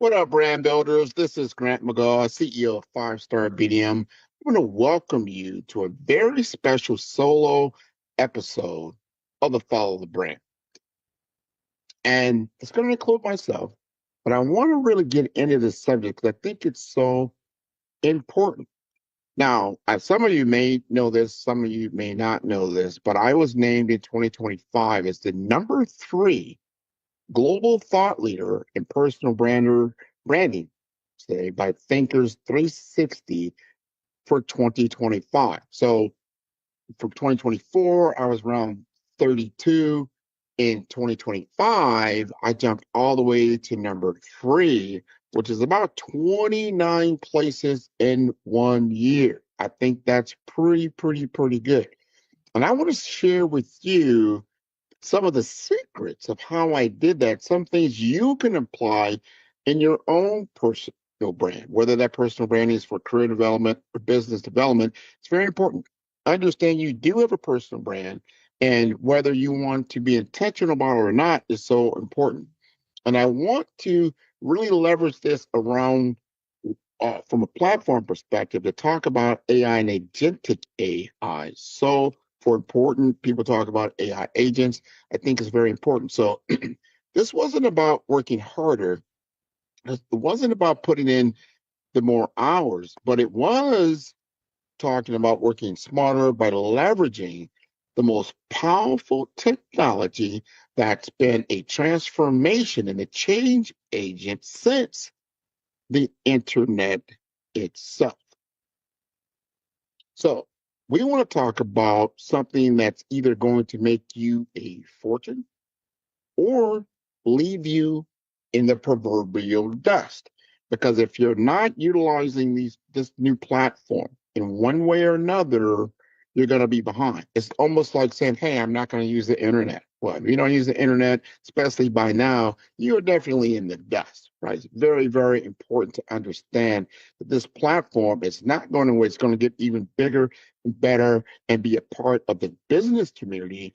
What up, brand builders? This is Grant McGaw, CEO of Five Star BDM. I want to welcome you to a very special solo episode of the Follow the Brand. And it's going to include myself, but I want to really get into this subject because I think it's so important. Now, some of you may know this, some of you may not know this, but I was named in 2025 as the #3 global thought leader in personal branding today by Thinkers 360 for 2025. So for 2024, I was around 32. In 2025, I jumped all the way to #3, which is about 29 places in 1 year. I think that's pretty good. And I want to share with you some of the secrets of how I did that, some things you can apply in your own personal brand, whether that personal brand is for career development or business development. It's very important. I understand you do have a personal brand, and whether you want to be intentional about it or not is so important. And I want to really leverage this around from a platform perspective to talk about AI and agentic AI. So for important, people talk about AI agents. I think it's very important. So this wasn't about working harder. It wasn't about putting in the more hours, but it was talking about working smarter by leveraging the most powerful technology that's been a transformation and a change agent since the internet itself. So we want to talk about something that's either going to make you a fortune or leave you in the proverbial dust. Because if you're not utilizing this new platform in one way or another, you're going to be behind. It's almost like saying, hey, I'm not going to use the internet. Well, if you don't use the internet, especially by now, you're definitely in the dust, right? It's very important to understand that this platform is not going to, it's going to get even bigger and better and be a part of the business community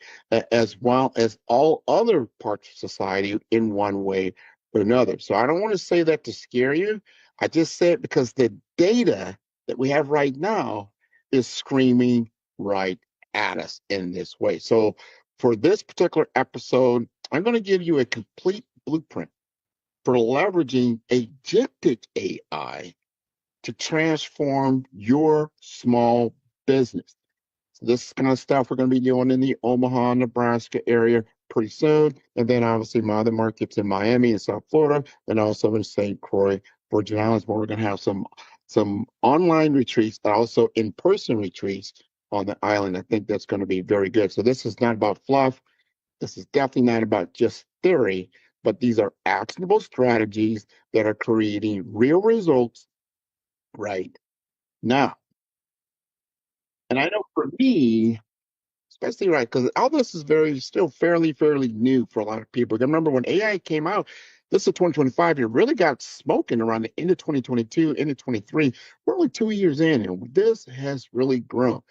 as well as all other parts of society in one way or another. So I don't want to say that to scare you. I just say it because the data that we have right now is screaming right at us in this way. So for this particular episode, I'm going to give you a complete blueprint for leveraging agentic AI to transform your small business. So this kind of stuff we're going to be doing in the Omaha, Nebraska area pretty soon. And then obviously my other markets in Miami and South Florida, and also in St. Croix, Virgin Islands, where we're going to have some online retreats, but also in-person retreats on the island. I think that's going to be very good. So this is not about fluff. This is definitely not about just theory, but these are actionable strategies that are creating real results right now. And I know for me, especially right, because all this is still fairly new for a lot of people. Remember when AI came out, this is 2025, it really got smoking around the end of 2022, end of 23. We're only 2 years in, and this has really grown.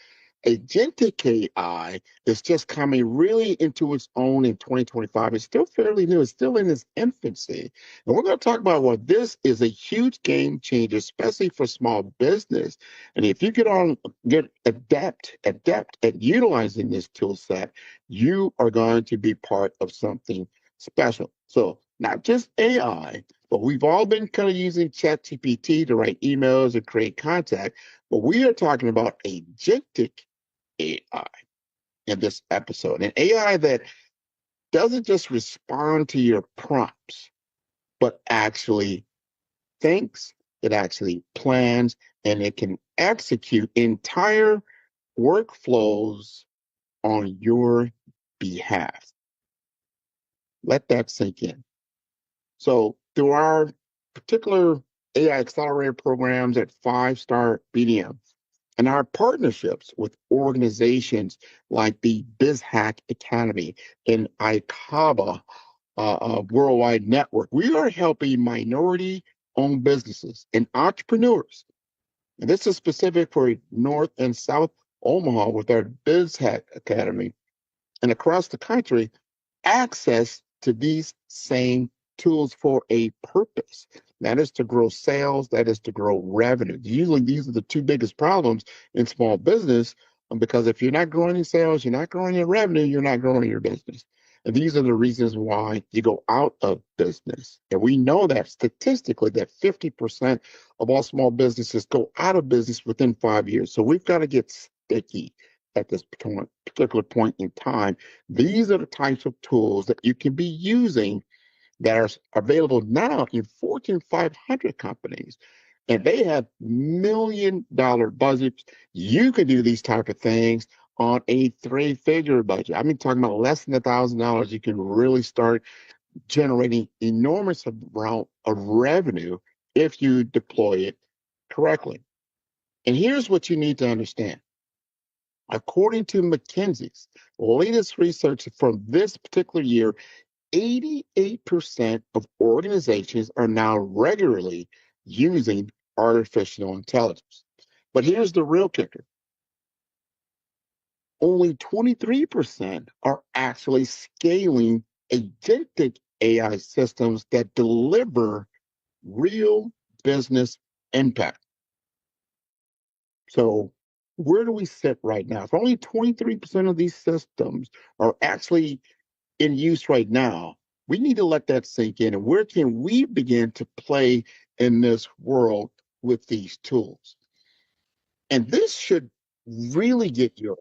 Agentic AI is just coming really into its own in 2025. It's still fairly new. It's still in its infancy. And we're going to talk about what this is a huge game changer, especially for small business. And if you get adept at utilizing this tool set, you are going to be part of something special. So not just AI, but we've all been kind of using ChatGPT to write emails and create contact. But we are talking about agentic AI in this episode. An AI that doesn't just respond to your prompts, but actually thinks, it actually plans, and it can execute entire workflows on your behalf. Let that sink in. So through our particular AI accelerator programs at Five Star BDM, and our partnerships with organizations like the BizHack Academy and ICABA Worldwide Network, we are helping minority-owned businesses and entrepreneurs. And this is specific for North and South Omaha with our BizHack Academy and across the country, access to these same tools for a purpose. That is to grow sales, that is to grow revenue. Usually, these are the two biggest problems in small business because if you're not growing your sales, you're not growing your revenue, you're not growing your business. And these are the reasons why you go out of business. And we know that statistically that 50% of all small businesses go out of business within 5 years. So we've got to get sticky at this particular point in time. These are the types of tools that you can be using that are available now in Fortune 500 companies. And they have $1 million budgets. You can do these type of things on a three-figure budget. I mean, talking about less than $1,000, you can really start generating enormous amount of revenue if you deploy it correctly. And here's what you need to understand. According to McKinsey's latest research from this particular year, 88% of organizations are now regularly using artificial intelligence. But here's the real kicker. Only 23% are actually scaling agentic AI systems that deliver real business impact. So where do we sit right now? If only 23% of these systems are actually in use right now, we need to let that sink in. And where can we begin to play in this world with these tools? And this should really get your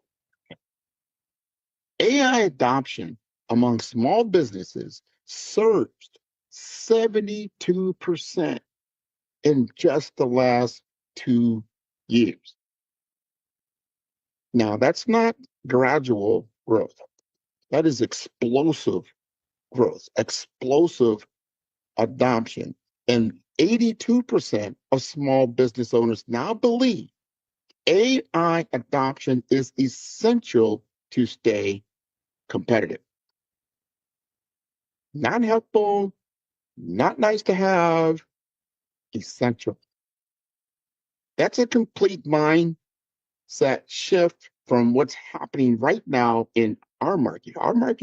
AI adoption among small businesses surged 72% in just the last 2 years. Now, that's not gradual growth. That is explosive growth, explosive adoption. And 82% of small business owners now believe AI adoption is essential to stay competitive. Not helpful, not nice to have, essential. That's a complete mindset shift from what's happening right now in our market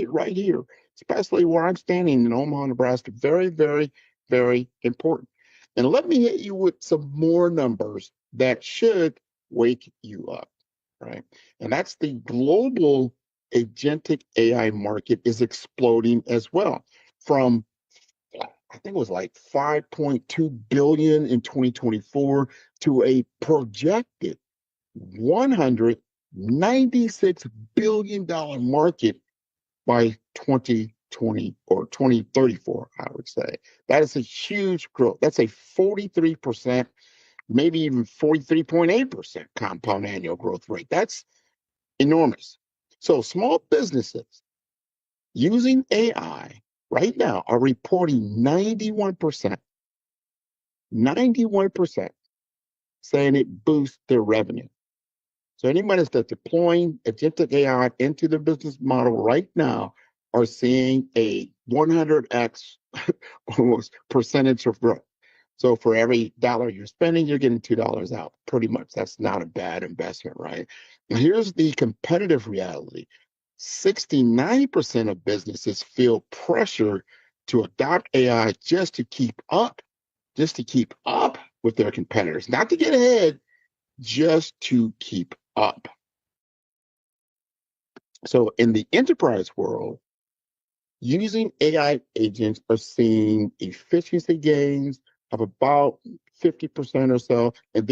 right here, especially where I'm standing in Omaha, Nebraska. Very, very, very important. And let me hit you with some more numbers that should wake you up, right? And that's the global agentic AI market is exploding as well from I think it was like 5.2 billion in 2024 to a projected $196 billion market by 2020 or 2034, I would say. That is a huge growth. That's a 43%, maybe even 43.8% compound annual growth rate. That's enormous. So small businesses using AI right now are reporting 91%, 91% saying it boosts their revenue. So anybody that's deploying agentic AI into their business model right now are seeing a 100x almost percentage of growth. So for every dollar you're spending, you're getting $2 out. Pretty much. That's not a bad investment, right? And here's the competitive reality. 69% of businesses feel pressure to adopt AI just to keep up with their competitors, not to get ahead, just to keep up. So in the enterprise world, using AI agents are seeing efficiency gains of about 50% or so, and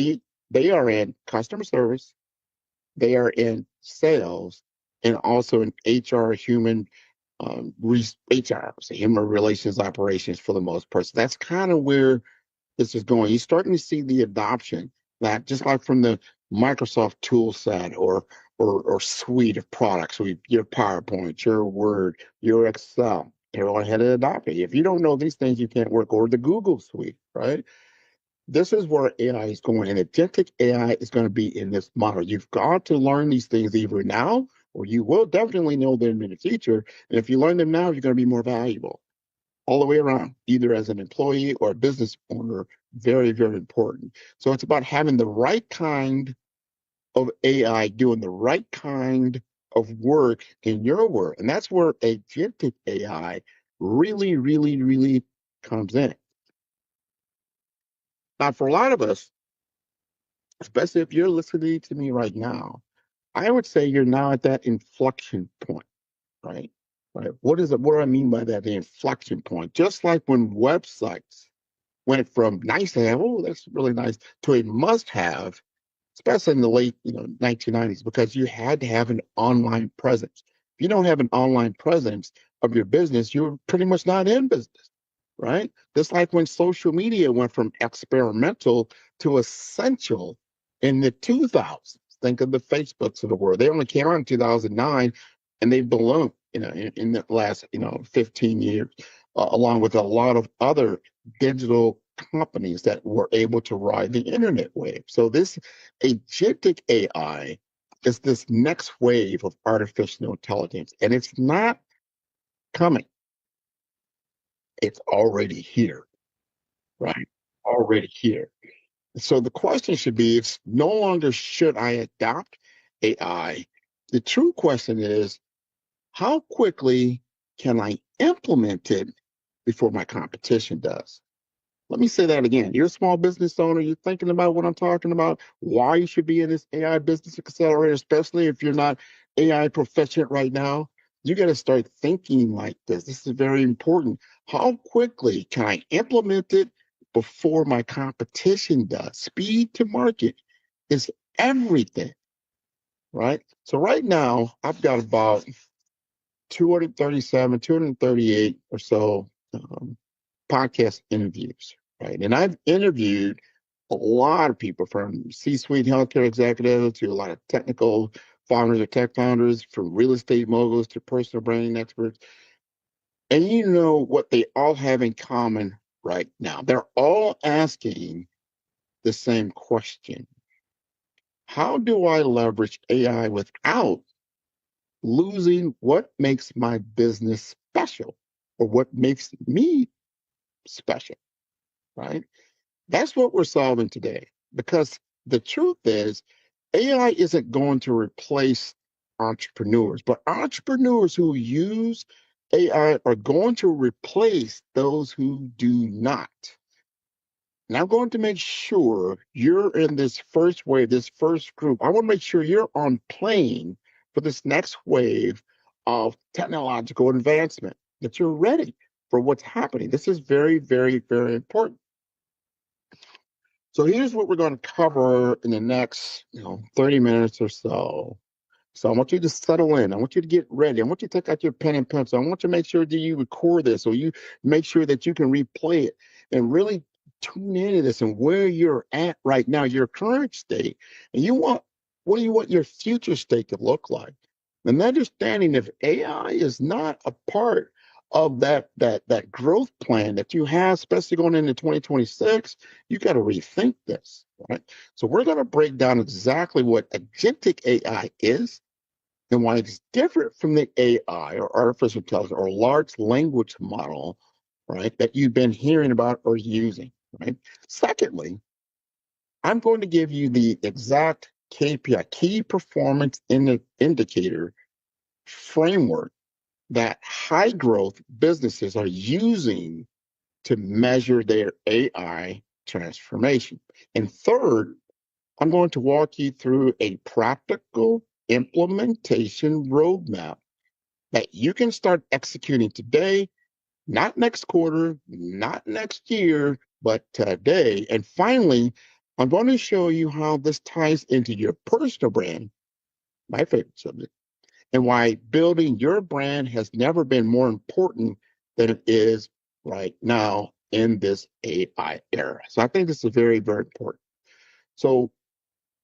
they are in customer service, they are in sales, and also in HR, HR, so human relations operations for the most part. So that's kind of where this is going. You're starting to see the adoption that just like from the Microsoft tool set or suite of products, so your PowerPoint, your Word, your Excel, everyone had to adopt it. If you don't know these things, you can't work. Or the Google suite, right? This is where AI is going, and agentic AI is going to be in this model. You've got to learn these things either now, or you will definitely know them in the future. And if you learn them now, you're going to be more valuable all the way around, either as an employee or a business owner. Very, very important. So it's about having the right kind of AI doing the right kind of work in your work. And that's where agentic AI really, really, really comes in. Now, for a lot of us, especially if you're listening to me right now, I would say you're now at that inflection point, right? Right. What is it? What do I mean by that? The inflection point. Just like when websites went from nice to have, oh, that's really nice, to a must have, especially in the late, 1990s, because you had to have an online presence. If you don't have an online presence of your business, you're pretty much not in business, right? Just like when social media went from experimental to essential in the 2000s. Think of the Facebooks of the world. They only came out in 2009, and they've ballooned, in the last, 15 years, along with a lot of other digital companies that were able to ride the internet wave. So this agentic AI is this next wave of artificial intelligence, and it's not coming. It's already here, right? Already here. So the question should be, it's no longer should I adopt AI. The true question is, how quickly can I implement it before my competition does? Let me say that again. You're a small business owner. You're thinking about what I'm talking about, why you should be in this AI business accelerator, especially if you're not AI proficient right now. You got to start thinking like this. This is very important. How quickly can I implement it before my competition does? Speed to market is everything, right? So right now, I've got about 237, 238 or so podcast interviews, right? And I've interviewed a lot of people, from C-suite healthcare executives to a lot of technical founders or tech founders, from real estate moguls to personal branding experts. And you know what they all have in common right now? They're all asking the same question. How do I leverage AI without losing what makes my business special, or what makes me special, right? That's what we're solving today. Because the truth is, AI isn't going to replace entrepreneurs, but entrepreneurs who use AI are going to replace those who do not. And I'm going to make sure you're in this first wave, this first group. I want to make sure you're on plane for this next wave of technological advancement, that you're ready for what's happening. This is very, very, very important. So here's what we're going to cover in the next, 30 minutes or so. So I want you to settle in. I want you to get ready. I want you to take out your pen and pencil. I want you to make sure that you record this, or you make sure that you can replay it and really tune into this and where you're at right now, your current state. And what do you want your future state to look like? And understanding if AI is not a part of that growth plan that you have, especially going into 2026, you got to rethink this, right? So we're going to break down exactly what agentic AI is and why it's different from the AI, or artificial intelligence, or large language model, right, that you've been hearing about or using, right? Secondly, I'm going to give you the exact KPI, key performance indicator framework, that high growth businesses are using to measure their AI transformation. And third, I'm going to walk you through a practical implementation roadmap that you can start executing today, not next quarter, not next year, but today. And finally, I'm going to show you how this ties into your personal brand, my favorite subject, and why building your brand has never been more important than it is right now in this AI era. So I think this is very, very important. So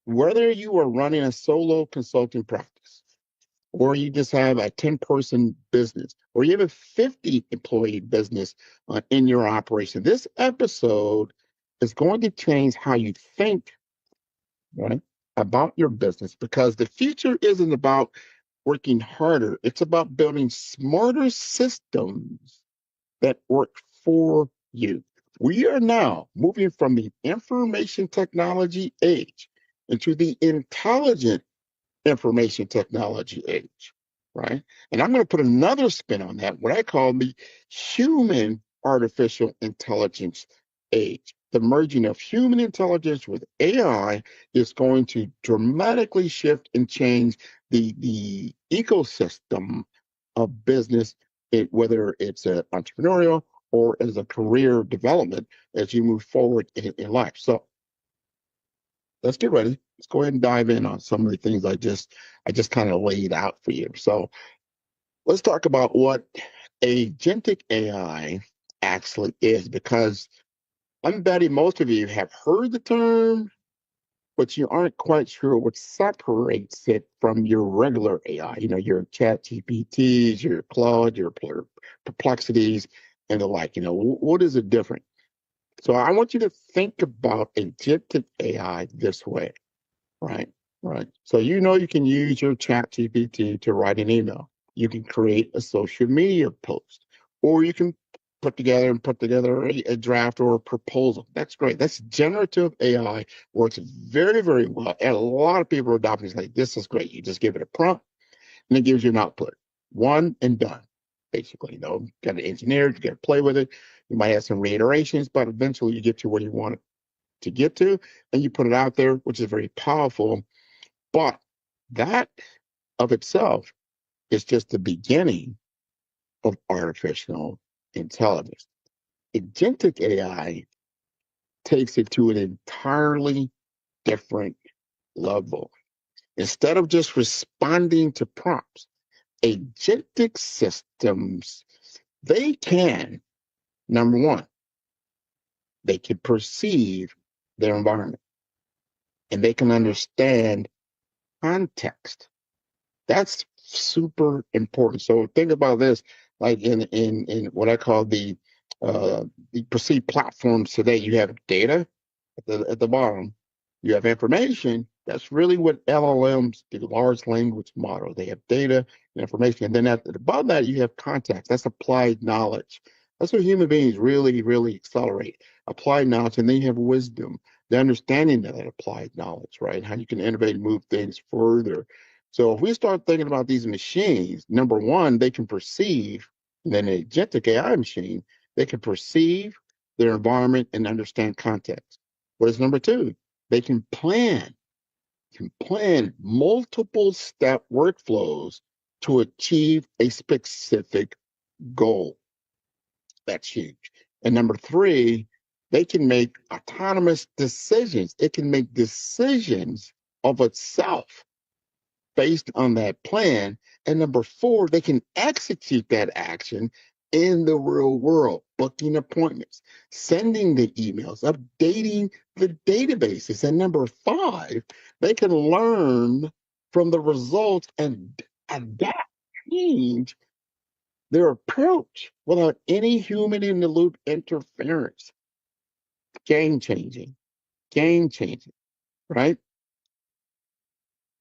whether you are running a solo consulting practice, or you just have a 10-person business, or you have a 50-employee business in your operation, this episode is going to change how you think, right, about your business, because the future isn't about working harder. It's about building smarter systems that work for you. We are now moving from the information technology age into the intelligent information technology age, right? And I'm going to put another spin on that, what I call the human artificial intelligence age. The merging of human intelligence with AI is going to dramatically shift and change the ecosystem of business, whether it's entrepreneurial or as a career development as you move forward in life. So let's get ready. Let's go ahead and dive in on some of the things I just kind of laid out for you. So let's talk about what agentic AI actually is, because I'm betting most of you have heard the term, but you aren't quite sure what separates it from your regular AI, your chat GPTs, your Claude, your perplexities, and the like. What is it different? So I want you to think about agentic AI this way, right? Right. So you can use your chat GPT to write an email. You can create a social media post, or you can put together a draft or a proposal. That's great. That's generative AI. Works very, very well. And a lot of people are adopting it. Like, this is great. You just give it a prompt and it gives you an output. One and done. Basically, got to engineer it, you got to play with it. You might have some reiterations, but eventually you get to where you want it to get to, and you put it out there, which is very powerful. But that of itself is just the beginning of artificial intelligence. Agentic AI takes it to an entirely different level. Instead of just responding to prompts, agentic systems, they can, number one, they can perceive their environment and they can understand context. That's super important. So think about this, like in what I call the perceived platforms today. You have data at the bottom. You have information. That's really what LLMs, the large language model. They have data and information, and then above that you have context. That's applied knowledge. That's what human beings really, really accelerate. Applied knowledge, and then you have wisdom, the understanding of that applied knowledge, right? How you can innovate and move things further. So if we start thinking about these machines, number one, they can perceive, and then an agentic AI machine, they can perceive their environment and understand context. What is number two? They can plan multiple step workflows to achieve a specific goal. That's huge. And number three, they can make autonomous decisions. It can make decisions of itself based on that plan. And number four, they can execute that action in the real world, booking appointments, sending the emails, updating the databases. And number five, they can learn from the results and adapt, change their approach without any human in the loop interference. Game changing, game changing, right?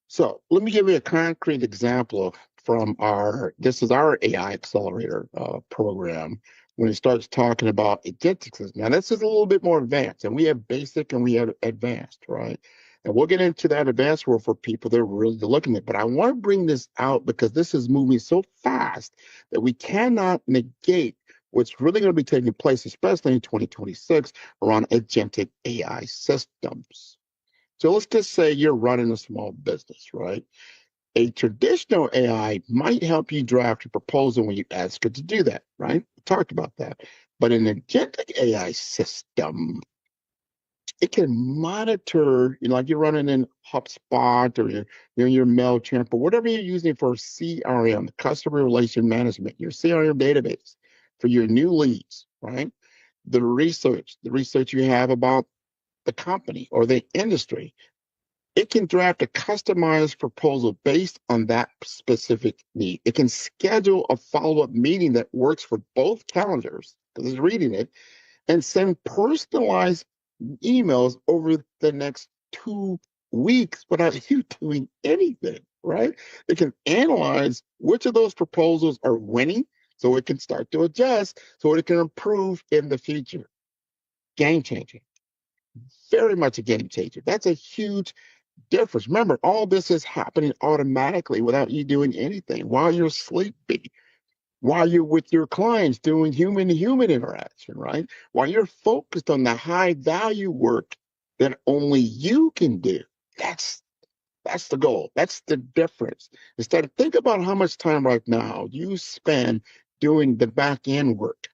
So let me give you a concrete example from this is our AI accelerator program when it starts talking about agentic systems. Now, this is a little bit more advanced, and we have basic and we have advanced, right? And we'll get into that advanced world for people that are really looking at it. But I want to bring this out because this is moving so fast that we cannot negate what's really going to be taking place, especially in 2026, around agentic AI systems. So let's just say you're running a small business, right? A traditional AI might help you draft a proposal when you ask it to do that, right? We talked about that. But an agentic AI system, it can monitor, like you're running in HubSpot or you're in your MailChimp or whatever you're using for CRM, the customer relation management, your CRM database for your new leads, right? The research you have about the company or the industry, it can draft a customized proposal based on that specific need. It can schedule a follow-up meeting that works for both calendars, because it's reading it, and send personalized emails over the next 2 weeks without you doing anything, right? It can analyze which of those proposals are winning so it can start to adjust so it can improve in the future. Game changing. Very much a game changer. That's a huge difference. Remember, all this is happening automatically without you doing anything while you're sleeping. while you're with your clients doing human to human interaction, right? While you're focused on the high value work that only you can do. That's that's the goal. That's the difference. Instead, think about how much time right now you spend doing the back end work,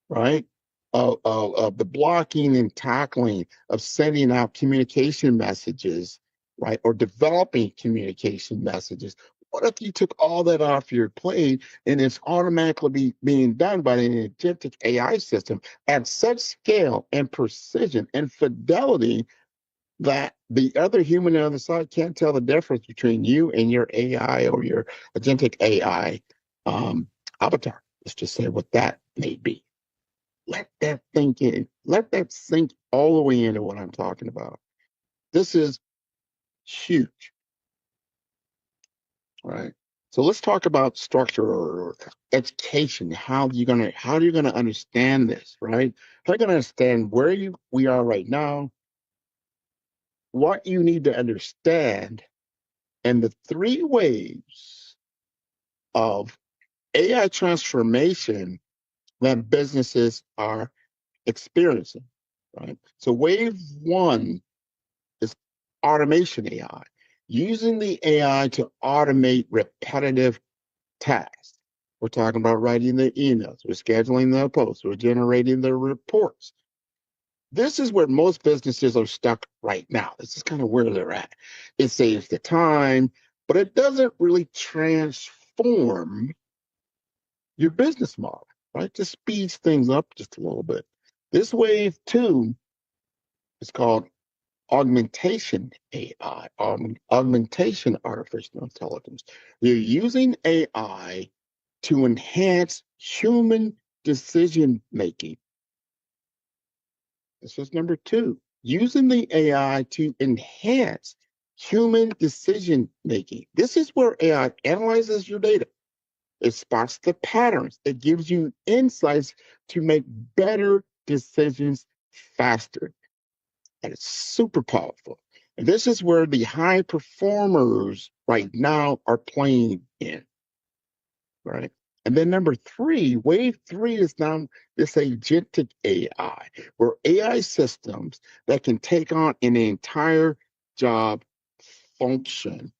right? Of the blocking and tackling, of sending out communication messages, right? Or developing communication messages. What if you took all that off your plate and it's automatically being done by an agentic AI system at such scale and precision and fidelity that the other human on the other side can't tell the difference between you and your AI or your agentic AI avatar. Let's just say what that may be. Let that think in. Let that sink all the way into what I'm talking about. This is huge, right? So let's talk about structure or education. How are you gonna understand this, right? How are you gonna understand where we are right now, what you need to understand, and the three ways of AI transformation that businesses are experiencing, right? So wave one is automation AI, using the AI to automate repetitive tasks. We're talking about writing the emails, we're scheduling the posts, we're generating the reports. This is where most businesses are stuck right now. This is kind of where they're at. It saves the time, but it doesn't really transform your business model, right? Just speeds things up just a little bit. This wave two is called augmentation AI, augmentation artificial intelligence. You're using AI to enhance human decision making. This is number two, using the AI to enhance human decision making. This is where AI analyzes your data. It spots the patterns. It gives you insights to make better decisions faster. And it's super powerful. And this is where the high performers right now are playing in, right? And then number three, wave three is now this agentic AI, where AI systems that can take on an entire job function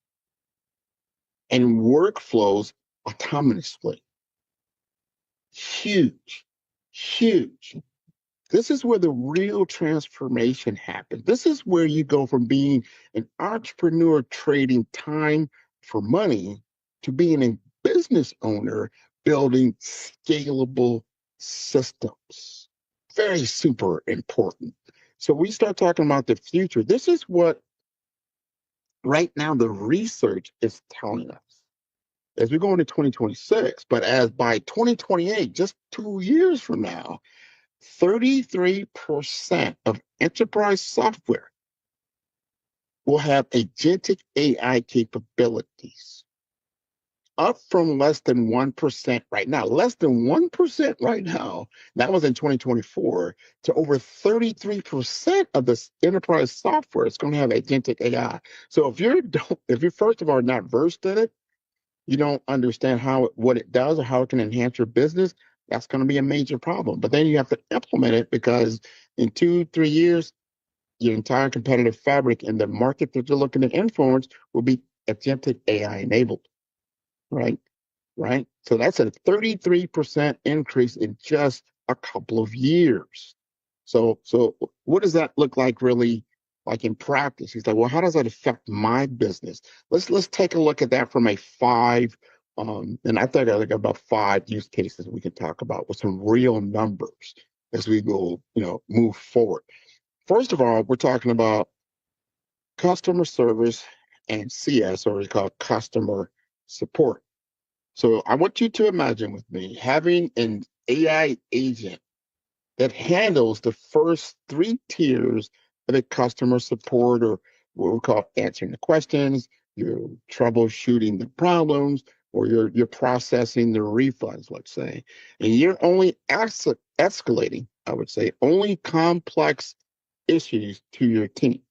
and workflows autonomously. Huge, huge. This is where the real transformation happens. This is where you go from being an entrepreneur trading time for money to being a business owner building scalable systems. Very super important. So we start talking about the future. This is what right now the research is telling us as we go into 2026, but as by 2028, just 2 years from now, 33% of enterprise software will have agentic AI capabilities, up from less than 1% right now. Less than 1% right now, that was in 2024, to over 33% of this enterprise software is going to have agentic AI. So if you're first of all not versed in it, you don't understand what it does or how it can enhance your business, that's going to be a major problem. But then you have to implement it because in 2, 3 years, your entire competitive fabric and the market that you're looking to influence will be agentic AI enabled, right? Right. So that's a 33% increase in just a couple of years. So what does that look like really like in practice? He's like, well, how does that affect my business? Let's take a look at that from a five, and I think I got about five use cases we can talk about with some real numbers as we go, move forward. First of all, we're talking about customer service and CS, or we call customer support. So I want you to imagine with me having an AI agent that handles the first three tiers of the customer support, or what we call answering the questions, you're troubleshooting the problems, or you're processing the refunds, let's say. And you're only escalating, I would say, only complex issues to your team.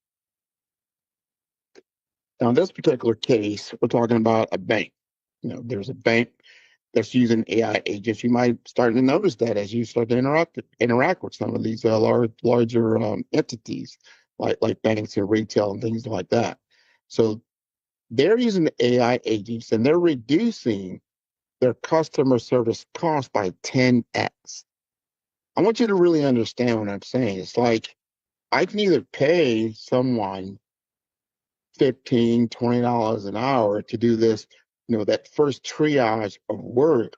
Now, in this particular case, we're talking about a bank. There's a bank that's using AI agents, you might start to notice that as you start to interact with some of these larger entities like banks and retail and things like that. So they're using the AI agents and they're reducing their customer service cost by 10x. I want you to really understand what I'm saying. It's like I can either pay someone 15, $20 an hour to do this, that first triage of work,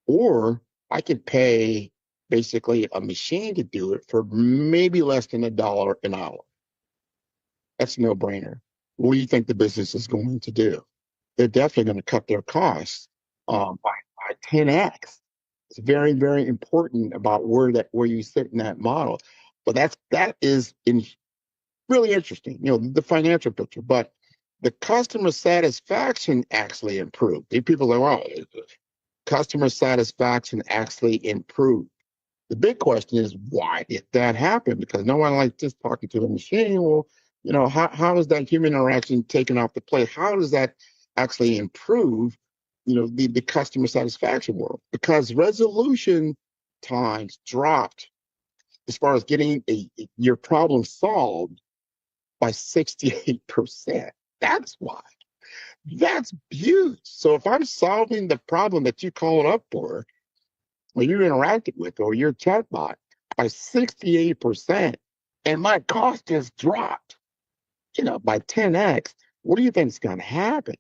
or I could pay basically a machine to do it for maybe less than $1 an hour. That's a no-brainer. What do you think the business is going to do? They're definitely going to cut their costs by 10x. It's very, very important about where you sit in that model. But that is really interesting, the financial picture. But the customer satisfaction actually improved. People are like, well, customer satisfaction actually improved. The big question is, why did that happen? Because no one likes just talking to the machine. Well, how is that human interaction taken off the plate? How does that actually improve, the customer satisfaction world? Because resolution times dropped as far as getting your problem solved by 68%. That's why. That's huge. So if I'm solving the problem that you called up for, or you interacted with, or your chatbot by 68%, and my cost just dropped, by 10x, what do you think is going to happen?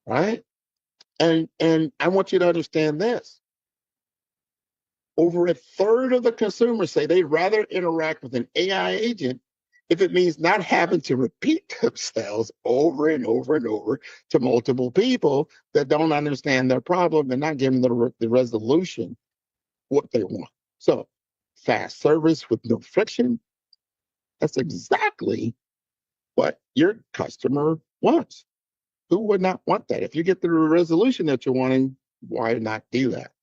Right? And I want you to understand this. Over a third of the consumers say they'd rather interact with an AI agent if it means not having to repeat themselves over and over and over to multiple people that don't understand their problem and not giving the resolution what they want. So fast service with no friction, that's exactly what your customer wants. Who would not want that? If you get the resolution that you're wanting, why not do that?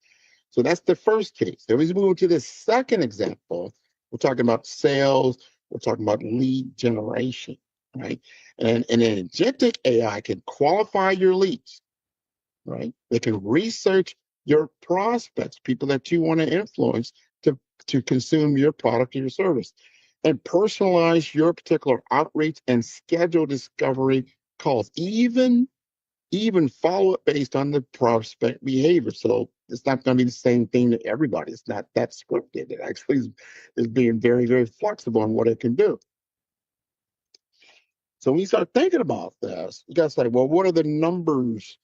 So that's the first case. Then we move to the second example. We're talking about sales. We're talking about lead generation, right? And an agentic AI can qualify your leads, right? They can research your prospects, people that you want to influence to consume your product or your service, and personalize your particular outreach and schedule discovery calls, even follow it based on the prospect behavior. So it's not going to be the same thing to everybody. It's not that scripted. It actually is being very, very flexible in what it can do. So when you start thinking about this, you got to say, well, what are the numbers,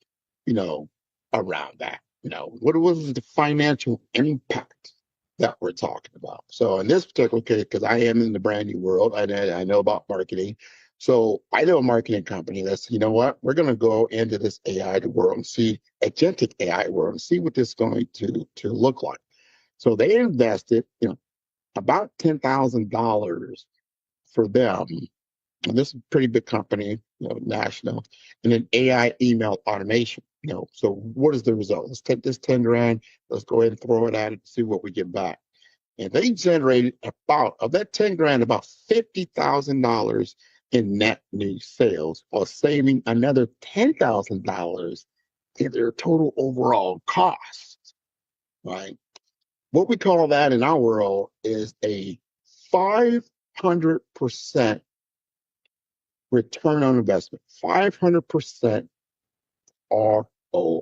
around that? What was the financial impact that we're talking about? So in this particular case, because I am in the brand new world, I know about marketing. So I know a marketing company that's, what, we're going to go into this AI world and see agentic AI world and see what this is going to look like. So they invested, about $10,000 for them. And this is a pretty big company, national, and an AI email automation. So what is the result? Let's take this 10 grand, let's go ahead and throw it at it and see what we get back. And they generated of that 10 grand, about $50,000 in net new sales, or saving another $10,000 in their total overall cost, right? What we call that in our world is a 500% return on investment, 500% ROI.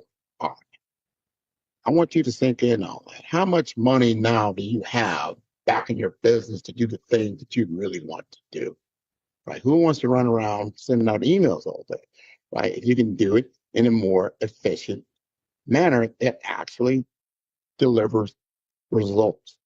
I want you to sink in on that. How much money now do you have back in your business to do the things that you really want to do? Right? Who wants to run around sending out emails all day? Right? If you can do it in a more efficient manner that actually delivers results.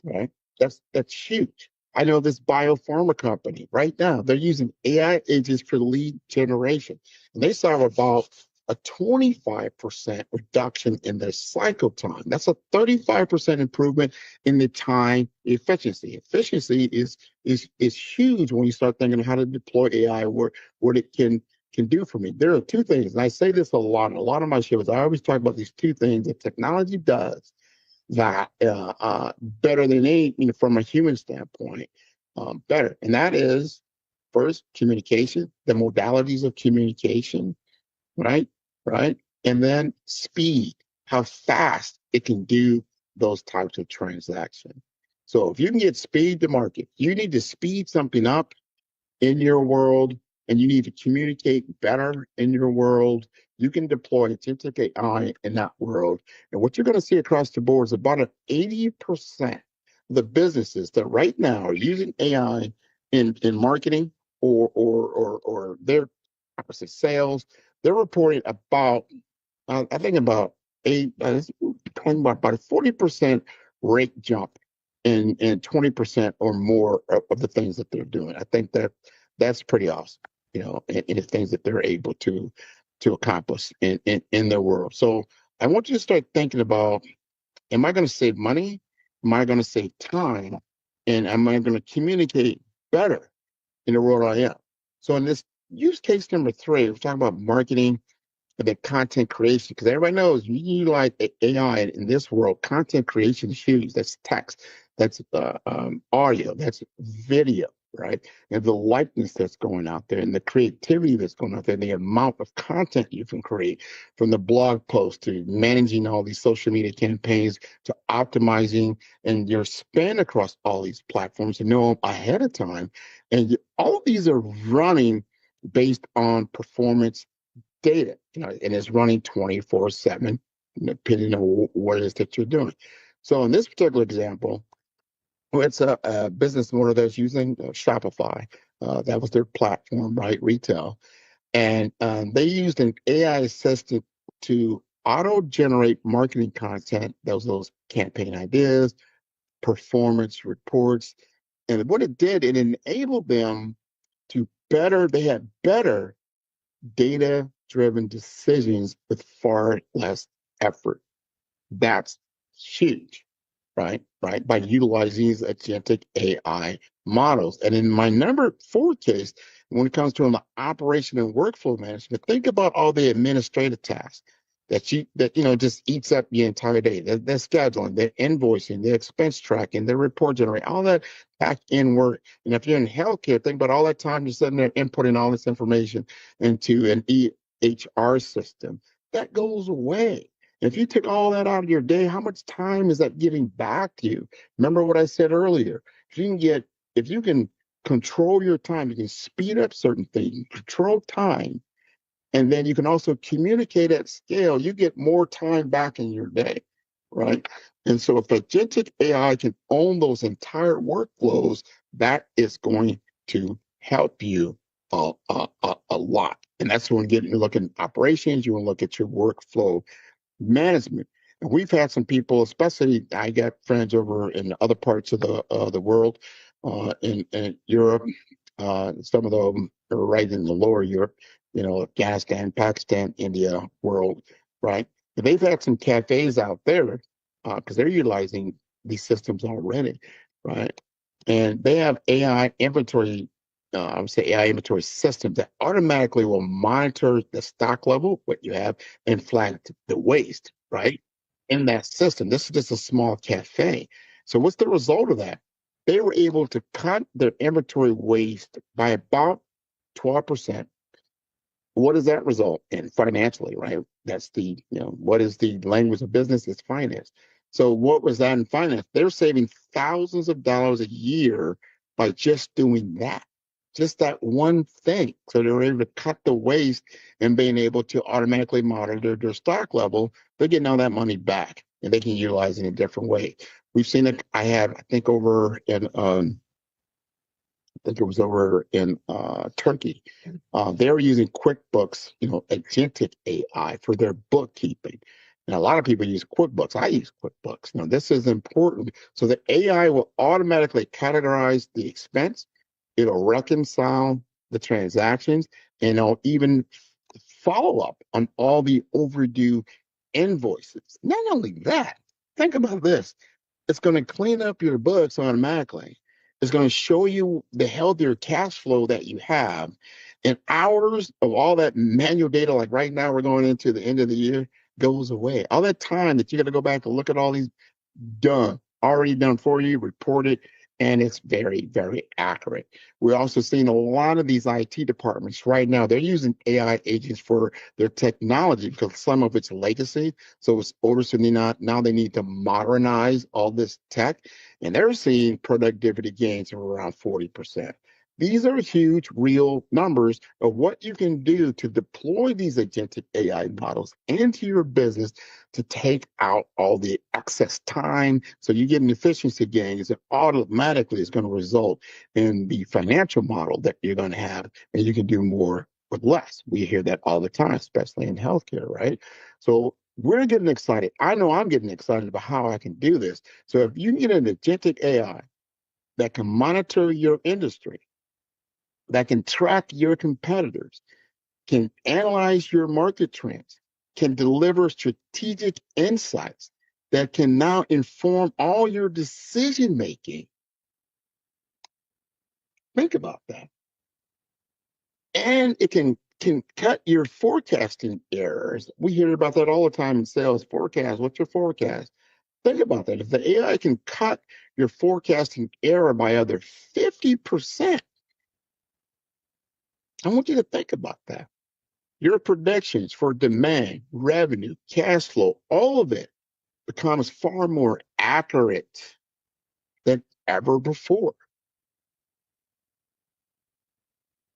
Right? That's huge. I know this biopharma company right now, they're using AI agents for lead generation. And they saw about a 25% reduction in their cycle time. That's a 35% improvement in the time efficiency. Efficiency is huge when you start thinking of how to deploy AI, what it can do for me. There are two things, and I say this a lot of my shows. I always talk about these two things that technology does that better than any, from a human standpoint, better. And that is, first, communication, the modalities of communication, right? Right? And then speed, how fast it can do those types of transactions. So if you can get speed to market, you need to speed something up in your world and you need to communicate better in your world, you can deploy agentic AI in that world. And what you're going to see across the board is about an 80% of the businesses that right now are using AI in marketing or their opposite sales, they're reporting about I think about talking about a 40% rate jump in 20% or more of the things that they're doing. I think that's pretty awesome, in the things that they're able to accomplish in their world. So I want you to start thinking about, am I going to save money? Am I going to save time? And am I going to communicate better in the world I am? So in this use case number 3, we're talking about marketing the content creation, because everybody knows you utilize AI in this world. Content creation is huge. That's text, that's audio, that's video, right? And the likeness that's going out there, and the creativity that's going out there, the amount of content you can create, from the blog post to managing all these social media campaigns to optimizing and your spend across all these platforms to know them ahead of time. And all of these are running based on performance data, and it's running 24/7, depending on what it is that you're doing. So in this particular example, it's a business model that's using Shopify. That was their platform, right? Retail. And they used an AI assistant to auto-generate marketing content. Those campaign ideas, performance reports. And what it did, it enabled them they had better data-driven decisions with far less effort. That's huge, right? Right. By utilizing these agentic AI models. And in my number 4 case, when it comes to the operation and workflow management, think about all the administrative tasks that just eats up the entire day. The scheduling, the invoicing, the expense tracking, the report generating, all that back end work. And if you're in healthcare, think about all that time you're sitting there inputting all this information into an EHR system. That goes away. If you took all that out of your day, how much time is that giving back to you? Remember what I said earlier. If you can control your time, you can speed up certain things, control time, and then you can also communicate at scale, you get more time back in your day, right? And so if agentic AI can own those entire workflows, that is going to help you a lot. And that's when you look at operations, you want to look at your workflow management. And we've had some people, especially I got friends over in other parts of the world, in Europe. Some of them are right in the lower Europe, Afghanistan, Pakistan, India world, right? But they've had some cafes out there because they're utilizing these systems already, right? And they have AI inventory, I would say AI inventory systems that automatically will monitor the stock level, what you have, and flag the waste, right? In that system. This is just a small cafe. So what's the result of that? They were able to cut their inventory waste by about 12%. What does that result in financially, right? That's what is the language of business? It's finance. So what was that in finance? They're saving thousands of dollars a year by just doing that, just that one thing. So they were able to cut the waste and being able to automatically monitor their stock level. They're getting all that money back and they can utilize it in a different way. We've seen it. I think over in I think it was over in Turkey. They were using QuickBooks, agentic AI for their bookkeeping. And a lot of people use QuickBooks. I use QuickBooks. Now, this is important. So the AI will automatically categorize the expense. It'll reconcile the transactions, and it'll even follow up on all the overdue invoices. Not only that, think about this. It's going to clean up your books automatically. It's going to show you the healthier cash flow that you have. And hours of all that manual data, like right now, we're going into the end of the year, goes away. All that time that you got to go back and look at all these already done for you, reported. and it's very, very accurate. We're also seeing a lot of these IT departments right now, they're using AI agents for their technology because some of it's legacy. So it's older, so now they need to modernize all this tech, and they're seeing productivity gains of around 40%. These are huge, real numbers of what you can do to deploy these agentic AI models into your business to take out all the excess time. So you get an efficiency gains that automatically is going to result in the financial model that you're going to have, and you can do more with less. We hear that all the time, especially in healthcare, right? So we're getting excited. I know I'm getting excited about how I can do this. So if you can get an agentic AI that can monitor your industry, that can track your competitors, can analyze your market trends, can deliver strategic insights that can now inform all your decision making. Think about that. And it can cut your forecasting errors. We hear about that all the time in sales. Forecast, what's your forecast? Think about that. If the AI can cut your forecasting error by other 50%, I want you to think about that. Your predictions for demand, revenue, cash flow, all of it becomes far more accurate than ever before.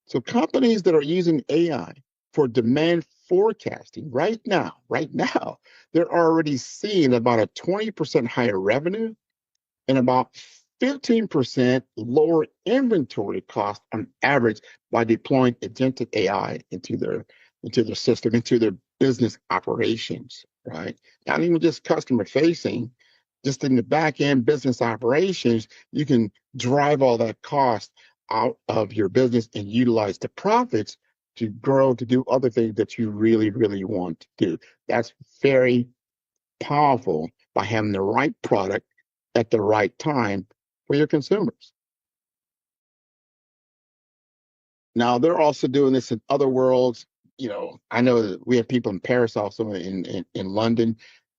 So companies that are using AI for demand forecasting right now, they're already seeing about a 20% higher revenue and about 15% lower inventory cost on average by deploying agentic AI into their system, into their business operations, right? Not even just customer facing, just in the back end business operations, you can drive all that cost out of your business and utilize the profits to grow, to do other things that you really, really want to do. That's very powerful by having the right product at the right time for your consumers. Now they're also doing this in other worlds. You know, I know that we have people in Paris, also in London.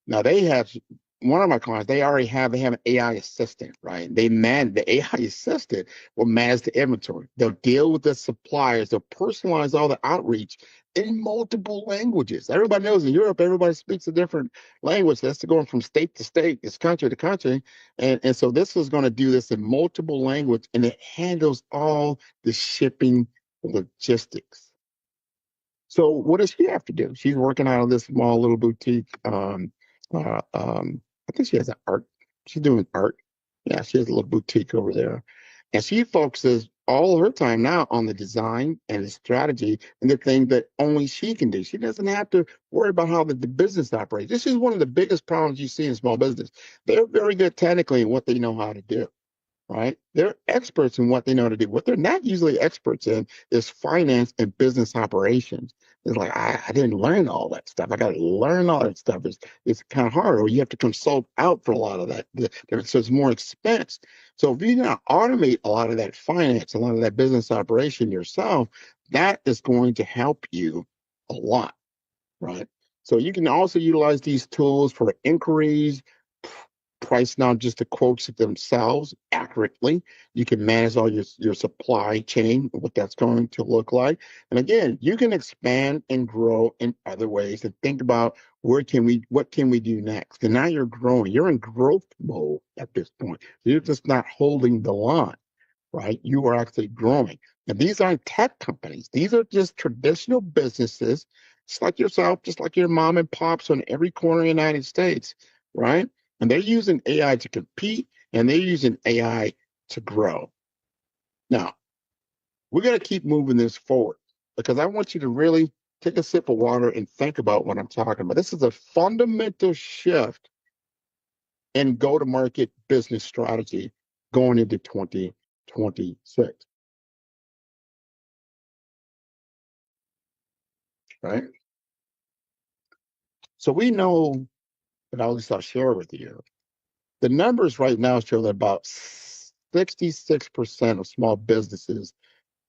Now they have one of my clients. They have an AI assistant, right? The AI assistant will manage the inventory. They'll deal with the suppliers. They'll personalize all the outreach in multiple languages. Everybody knows in Europe, everybody speaks a different language. That's going from state to state, it's country to country, and so this is going to do this in multiple language, and it handles all the shipping logistics. So what does she have to do? She's working out of this small little boutique. I think she has an art. She's doing art. Yeah, she has a little boutique over there, and she focuses all of her time now on the design and the strategy and the thing that only she can do. She doesn't have to worry about how the business operates. This is one of the biggest problems you see in small business. They're very good technically in what they know how to do, right? They're experts in what they know how to do. What they're not usually experts in is finance and business operations. It's like, I didn't learn all that stuff. I got to learn all that stuff. It's kind of hard, or you have to consult out for a lot of that. So it's more expense. So if you can automate a lot of that finance, a lot of that business operation yourself, that is going to help you a lot, right? So you can also utilize these tools for inquiries, price not just the quotes themselves accurately. You can manage all your supply chain, what that's going to look like. And again, you can expand and grow in other ways and think about what can we do next? And now you're growing. You're in growth mode at this point. You're just not holding the line, right? You are actually growing. And these aren't tech companies. These are just traditional businesses, just like yourself, just like your mom and pops on every corner of the United States, right? And they're using AI to compete, and they're using AI to grow. Now, we're going to keep moving this forward because I want you to really take a sip of water and think about what I'm talking about. This is a fundamental shift in go-to-market business strategy going into 2026, right? So we know, and I'll share with you, the numbers right now show that about 66% of small businesses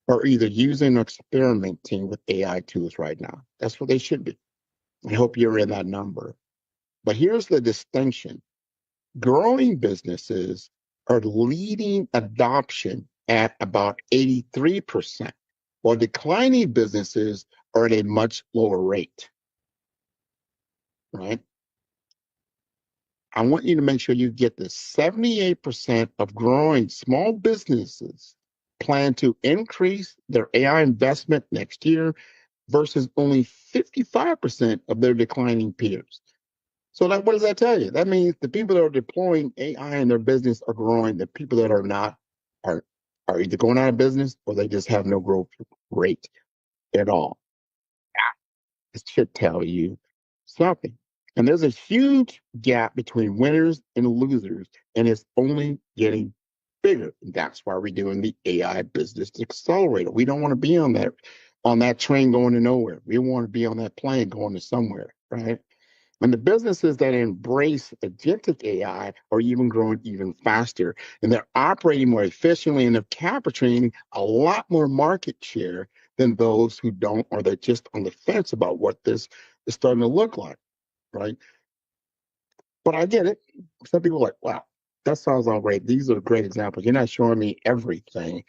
are either using or experimenting with AI tools right now. That's what they should be. I hope you're in that number. But here's the distinction. Growing businesses are leading adoption at about 83%, while declining businesses are at a much lower rate, right? I want you to make sure you get this. 78% of growing small businesses plan to increase their AI investment next year versus only 55% of their declining peers. So that what does that tell you? That means the people that are deploying AI in their business are growing. The people that are not are are either going out of business or they just have no growth rate at all. It should tell you something. And there's a huge gap between winners and losers, and it's only getting bigger. That's why we're doing the AI Business Accelerator. We don't want to be on that train going to nowhere. We want to be on that plane going to somewhere, right? And the businesses that embrace agentic AI are even growing even faster, and they're operating more efficiently, and they're capturing a lot more market share than those who don't, or they're just on the fence about what this is starting to look like, right? But I get it. Some people are like, wow, that sounds all great. These are great examples. You're not showing me everything,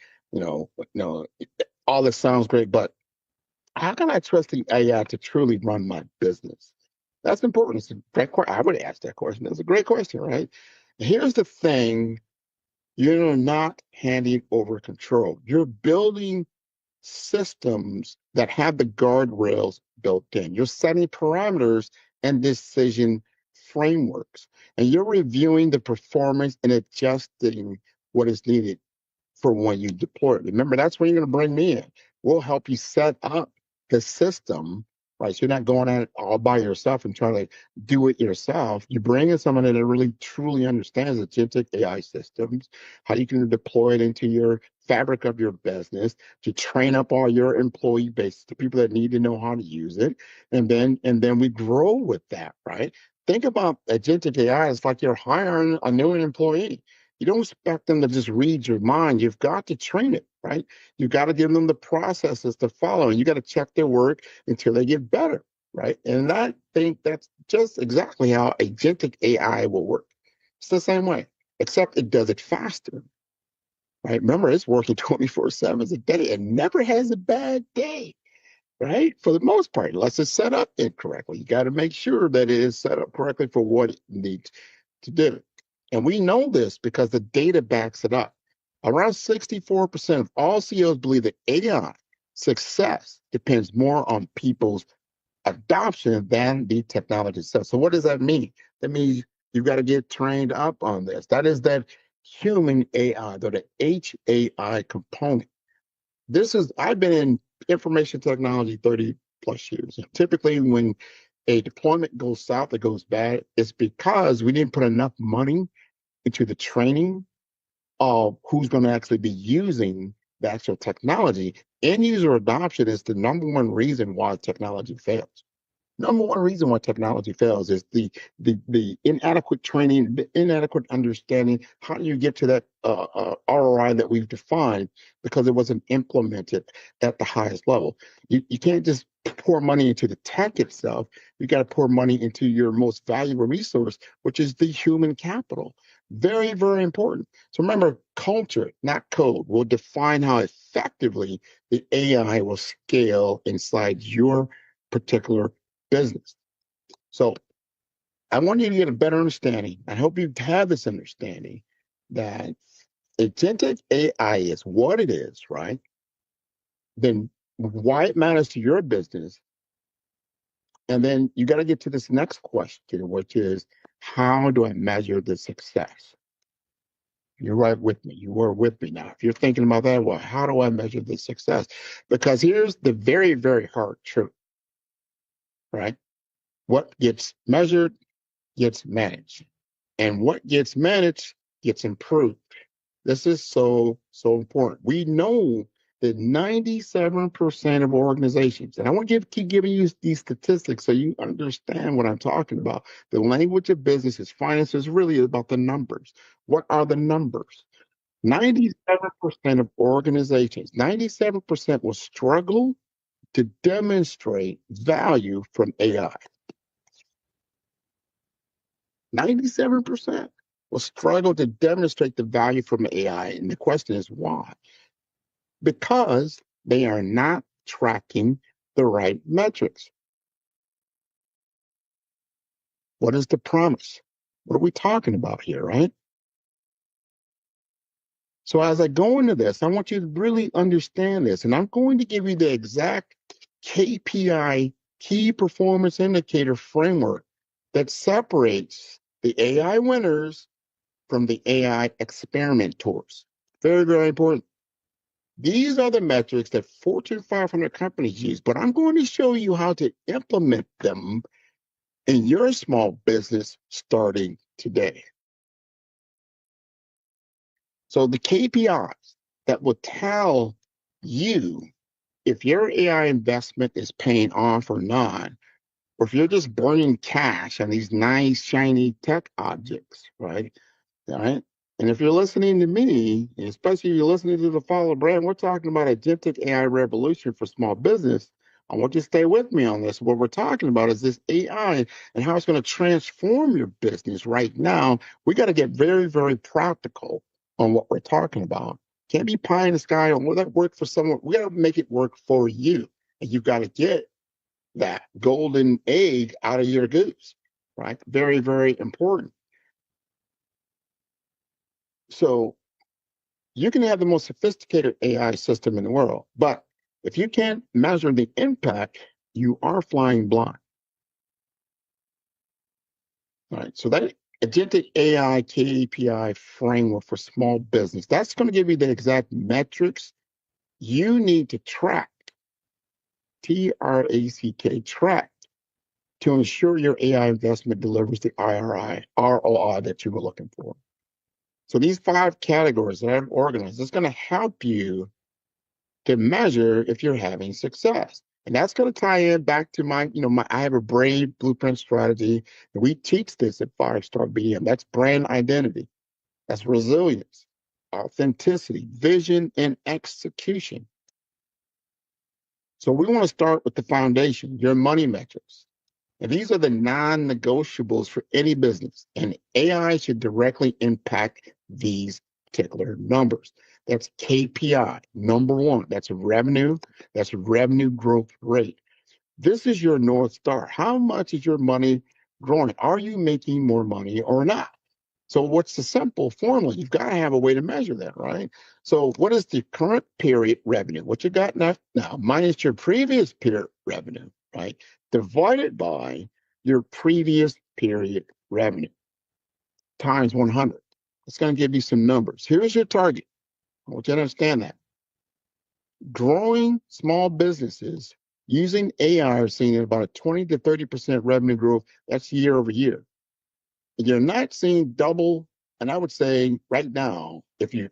all this sounds great, but how can I trust the AI to truly run my business? That's important. It's a great question. I would ask that question. That's a great question, right? Here's the thing: you're not handing over control. You're building systems that have the guardrails built in. You're setting parameters and decision frameworks, and you're reviewing the performance and adjusting what is needed for when you deploy it. Remember, that's when you're going to bring me in. We'll help you set up the system, right? So you're not going at it all by yourself and trying to do it yourself. You bring in someone that really truly understands agentic AI systems, how you can deploy it into your fabric of your business to train up all your employee base, the people that need to know how to use it, and then we grow with that, right? Think about agentic AI as like you're hiring a new employee. You don't expect them to just read your mind. You've got to train it, right? You've got to give them the processes to follow, and you got to check their work until they get better, right? And I think that's just exactly how agentic AI will work. It's the same way, except it does it faster, right? Remember, it's working 24/7 a day. It never has a bad day, right? For the most part, unless it's set up incorrectly. You got to make sure that it is set up correctly for what it needs to do. And we know this because the data backs it up. Around 64% of all CEOs believe that AI success depends more on people's adoption than the technology itself. So what does that mean? That means you've got to get trained up on this. That is that human AI, or the HAI component. I've been in information technology 30 plus years. And typically when a deployment goes south, it goes bad, it's because we didn't put enough money into the training of who's going to actually be using the actual technology. End user adoption is the number one reason why technology fails. Number one reason why technology fails is the inadequate training, the inadequate understanding. How do you get to that ROI that we've defined because it wasn't implemented at the highest level? You can't just pour money into the tech itself. You got to pour money into your most valuable resource, which is the human capital. Very, very important. So remember, culture, not code, will define how effectively the AI will scale inside your particular business. So I want you to get a better understanding. I hope you have this understanding that agentic AI is what it is, right? Then why it matters to your business. And then you got to get to this next question, which is how do I measure the success? You're right with me. You were with me now. If you're thinking about that, well, how do I measure the success? Because here's the very, very hard truth, right? What gets measured gets managed, and what gets managed gets improved. This is so, so important. We know that 97% of organizations, and I want to keep giving you these statistics so you understand what I'm talking about. The language of business is finance is really about the numbers. What are the numbers? 97% of organizations, 97% will struggle to demonstrate value from AI. 97%. will struggle to demonstrate the value from AI. And the question is why? Because they are not tracking the right metrics. What is the promise? What are we talking about here, right? So as I go into this, I want you to really understand this, and I'm going to give you the exact KPI, key performance indicator framework that separates the AI winners from the AI experimenters. Very, very important. These are the metrics that Fortune 500 companies use, but I'm going to show you how to implement them in your small business starting today. So the KPIs that will tell you if your AI investment is paying off or not, or if you're just burning cash on these nice, shiny tech objects, right? All right. And if you're listening to me, especially if you're listening to the Follow Brand, we're talking about a agentic AI revolution for small business. I want you to stay with me on this. What we're talking about is this AI and how it's going to transform your business right now. We got to get very, very practical on what we're talking about. Can't be pie in the sky on will that work for someone. We got to make it work for you. And you've got to get that golden egg out of your goose, right? Very, very important. So you can have the most sophisticated AI system in the world, but if you can't measure the impact, you are flying blind. All right. So that agentic AI KPI framework for small business, that's going to give you the exact metrics you need to track, TRACK, track, to ensure your AI investment delivers the ROI that you were looking for. So these 5 categories that I've organized, it's going to help you to measure if you're having success. And that's going to tie in back to I have a brand blueprint strategy, and we teach this at 5-Star BDM. That's brand identity, that's resilience, authenticity, vision, and execution. So we want to start with the foundation, your money metrics. And these are the non-negotiables for any business, and AI should directly impact these particular numbers. That's KPI, number 1. That's revenue. That's revenue growth rate. This is your North Star. How much is your money growing? Are you making more money or not? So what's the simple formula? You've got to have a way to measure that, right? So what is the current period revenue? What you got now minus your previous period revenue, right? Divided by your previous period revenue times 100. It's going to give you some numbers. Here's your target. I want you to understand that. Growing small businesses using AI are seeing about a 20 to 30% revenue growth. That's year over year. You're not seeing double, and I would say right now, if you're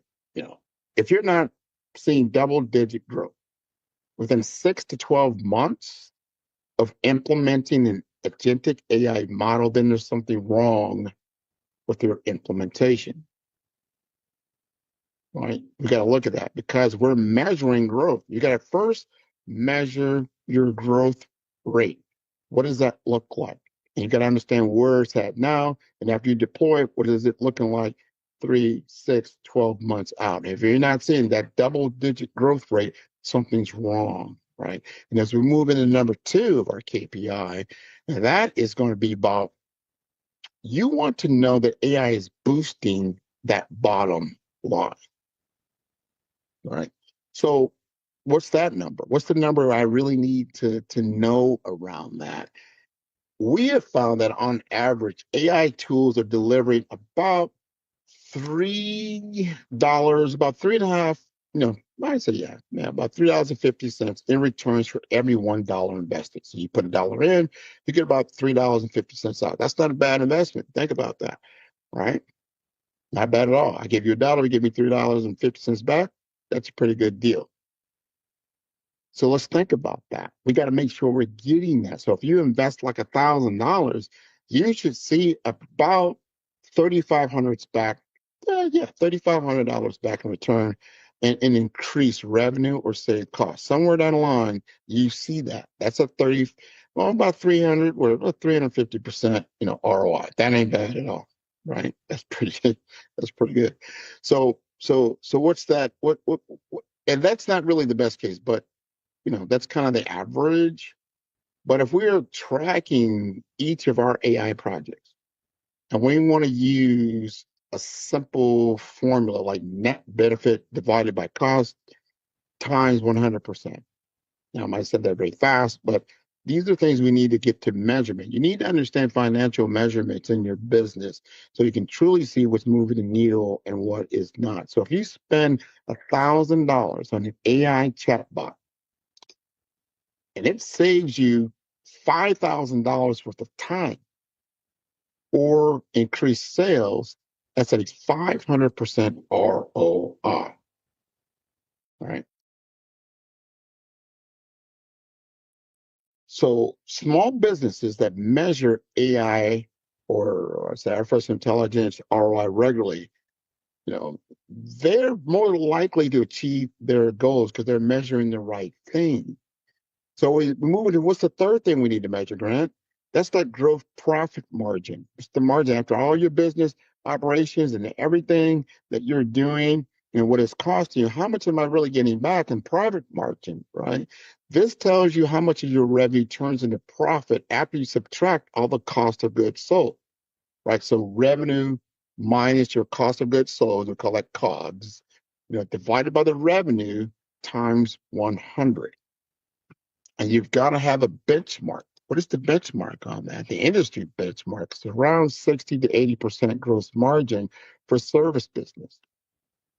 not seeing double-digit growth within 6 to 12 months of implementing an agentic AI model, then there's something wrong with your implementation. Right? We got to look at that because we're measuring growth. You got to first measure your growth rate. What does that look like? And you got to understand where it's at now. And after you deploy it, what is it looking like 3, 6, 12 months out? If you're not seeing that double-digit growth rate, something's wrong, right? And as we move into number 2 of our KPI, and that is going to be about you want to know that AI is boosting that bottom line. All right. So what's that number? What's the number I really need to know around that? We have found that on average, AI tools are delivering about $3, about 3.5, I say about $3.50 in returns for every $1 invested. So you put $1 in, you get about $3.50 out. That's not a bad investment. Think about that, right? Not bad at all. I give you $1, you give me $3.50 back. That's a pretty good deal. So let's think about that. We got to make sure we're getting that. So if you invest like $1,000, you should see about $3,500 back. $3,500 back in return and increase revenue or save costs. Somewhere down the line, you see that. That's about 300 or 350%, ROI. That ain't bad at all. right? That's pretty good. That's pretty good. So what's that? What? And that's not really the best case, but that's kind of the average. But if we're tracking each of our AI projects and we want to use a simple formula like net benefit divided by cost times 100%. Now, I might have said that very fast, but these are things we need to get to measurement. You need to understand financial measurements in your business so you can truly see what's moving the needle and what is not. So if you spend $1,000 on an AI chatbot and it saves you $5,000 worth of time or increased sales, that's a 500% ROI. All right. So small businesses that measure AI or say artificial intelligence ROI regularly, you know, they're more likely to achieve their goals because they're measuring the right thing. So we move into what's the third thing we need to measure, Grant? That's that gross profit margin. It's the margin after all your business operations and everything that you're doing and what it's costing you. How much am I really getting back in profit margin, right? This tells you how much of your revenue turns into profit after you subtract all the cost of goods sold, right? So revenue minus your cost of goods sold, we call that COGS, divided by the revenue times 100. And you've got to have a benchmark. What is the benchmark on that? The industry benchmark is around 60 to 80% gross margin for service business.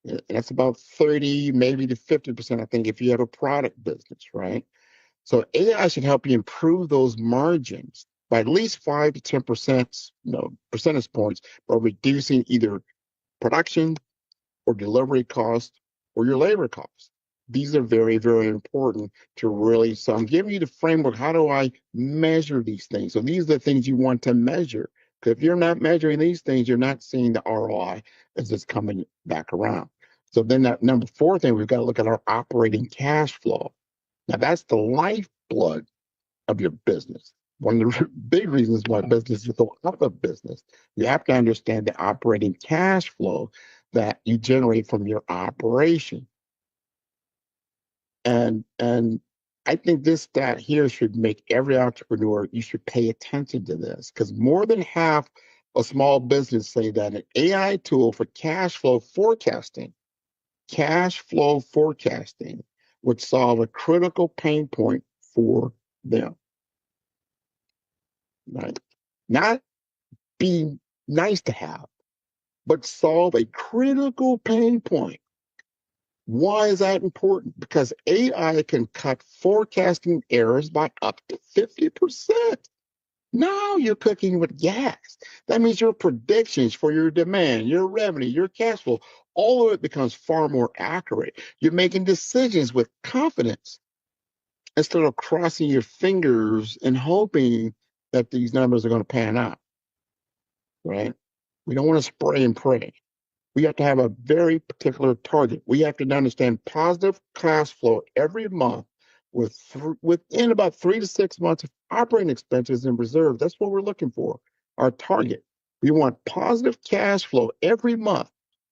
And that's about 30, maybe to 50%, I think, if you have a product business, right? So AI should help you improve those margins by at least 5 to 10%, percentage points, by reducing either production or delivery costs or your labor costs. These are very, very important to really. So I'm giving you the framework. How do I measure these things? So these are the things you want to measure. Because if you're not measuring these things, you're not seeing the ROI as it's coming back around. So then that number four thing, we've got to look at our operating cash flow. Now that's the lifeblood of your business. One of the big reasons why businesses go out of business, you have to understand the operating cash flow that you generate from your operation. And I think this stat here should make every entrepreneur, you should pay attention to this because more than half of small business say that an AI tool for cash flow forecasting would solve a critical pain point for them. Right? Not be nice to have, but solve a critical pain point. Why is that important? Because AI can cut forecasting errors by up to 50%. Now you're cooking with gas. That means your predictions for your demand, your revenue, your cash flow, all of it becomes far more accurate. You're making decisions with confidence instead of crossing your fingers and hoping that these numbers are going to pan out, right? We don't want to spray and pray. We have to have a very particular target. We have to understand positive cash flow every month within about 3 to 6 months of operating expenses and reserves. That's what we're looking for, our target. We want positive cash flow every month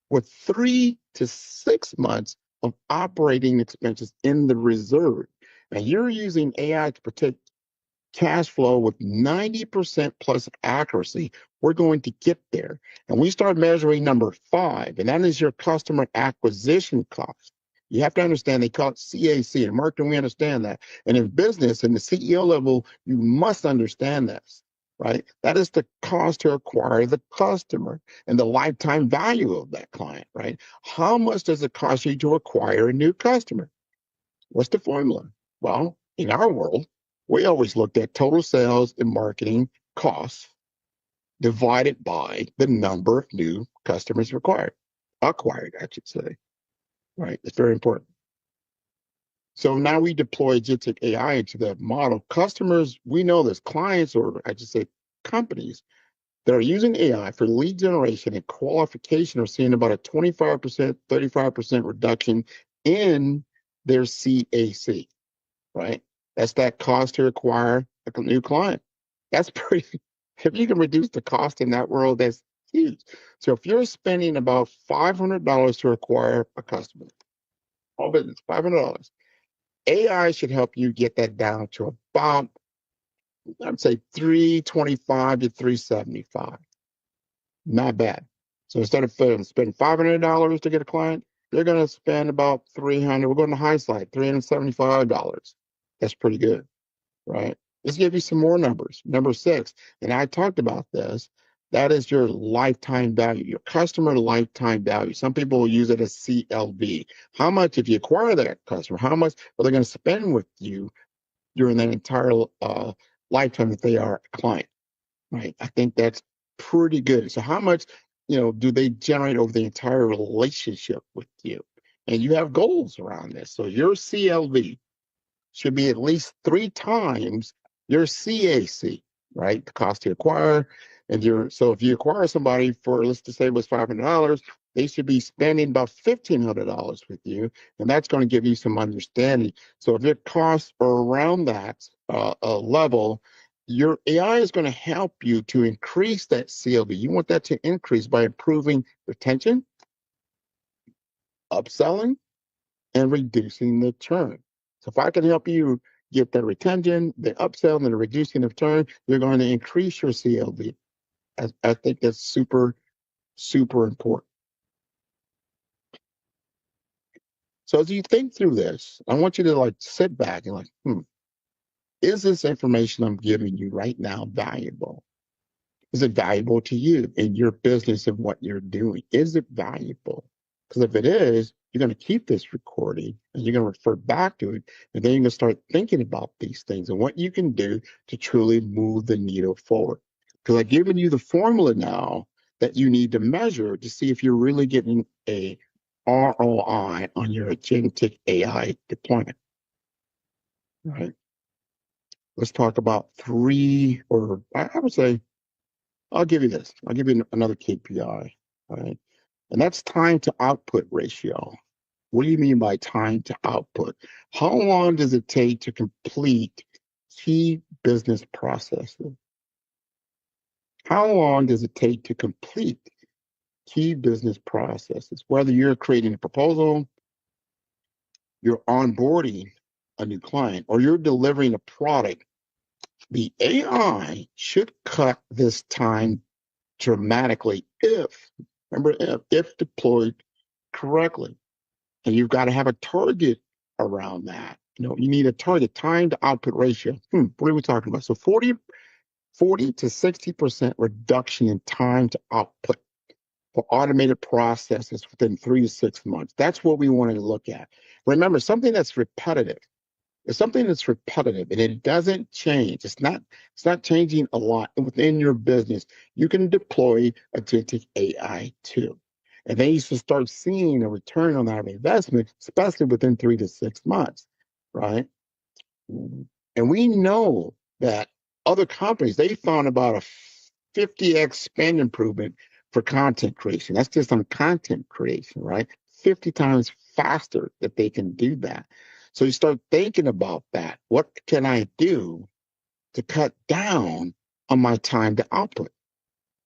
with 3 to 6 months of operating expenses in the reserve. Now you're using AI to protect cash flow with 90% plus accuracy, we're going to get there. And we start measuring number 5, and that is your customer acquisition cost. You have to understand they call it CAC. In marketing, we understand that. And in business, in the CEO level, you must understand this, right? That is the cost to acquire the customer and the lifetime value of that client, right? How much does it cost you to acquire a new customer? What's the formula? Well, in our world, we always looked at total sales and marketing costs divided by the number of new customers acquired, I should say. Right? It's very important. So now we deploy agentic AI into the model. Customers, we know this, clients, or I should say companies that are using AI for lead generation and qualification are seeing about a 25%, 35% reduction in their CAC, right? That's that cost to acquire a new client. That's pretty, if you can reduce the cost in that world, that's huge. So if you're spending about $500 to acquire a customer, all business, $500, AI should help you get that down to about, I'd say 325 to 375. Not bad. So instead of spending $500 to get a client, they're going to spend about 300. We're going to high side, $375. That's pretty good, right? Let's give you some more numbers. Number 6, and I talked about this. That is your lifetime value, your customer lifetime value. Some people will use it as CLV. How much, if you acquire that customer, how much are they going to spend with you during that entire lifetime that they are a client? Right. I think that's pretty good. So how much, do they generate over the entire relationship with you? And you have goals around this. So your CLV should be at least 3 times your CAC, right? The cost to acquire. So if you acquire somebody for, let's just say it was $500, they should be spending about $1,500 with you. And that's going to give you some understanding. So if your costs are around that level, your AI is going to help you to increase that CLV. You want that to increase by improving retention, upselling, and reducing the churn. So if I can help you get the retention, the upsell, and the reducing of churn, you're going to increase your CLV. I think that's super, super important. So as you think through this, I want you to sit back and is this information I'm giving you right now valuable? Is it valuable to you in your business and what you're doing? Is it valuable? Because if it is, you're going to keep this recording and you're going to refer back to it. And then you're going to start thinking about these things and what you can do to truly move the needle forward. Because I've given you the formula now that you need to measure to see if you're really getting a ROI on your agentic AI deployment. Right? Let's talk about 3, or I would say, I'll give you this. I'll give you another KPI, right? And that's time to output ratio. What do you mean by time to output? How long does it take to complete key business processes? How long does it take to complete key business processes? Whether you're creating a proposal, you're onboarding a new client, or you're delivering a product, the AI should cut this time dramatically if deployed correctly. And you've got to have a target around that. You need a target, time to output ratio. What are we talking about? So 40 to 60% reduction in time to output for automated processes within 3 to 6 months. That's what we wanted to look at. Remember, something that's repetitive. It's something that's repetitive and it doesn't change. It's not changing a lot within your business. You can deploy agentic AI too. And then you should start seeing a return on that investment, especially within 3 to 6 months, right? And we know that other companies, they found about a 50x spend improvement for content creation. That's just on content creation, right? 50 times faster that they can do that. So you start thinking about that. What can I do to cut down on my time to output?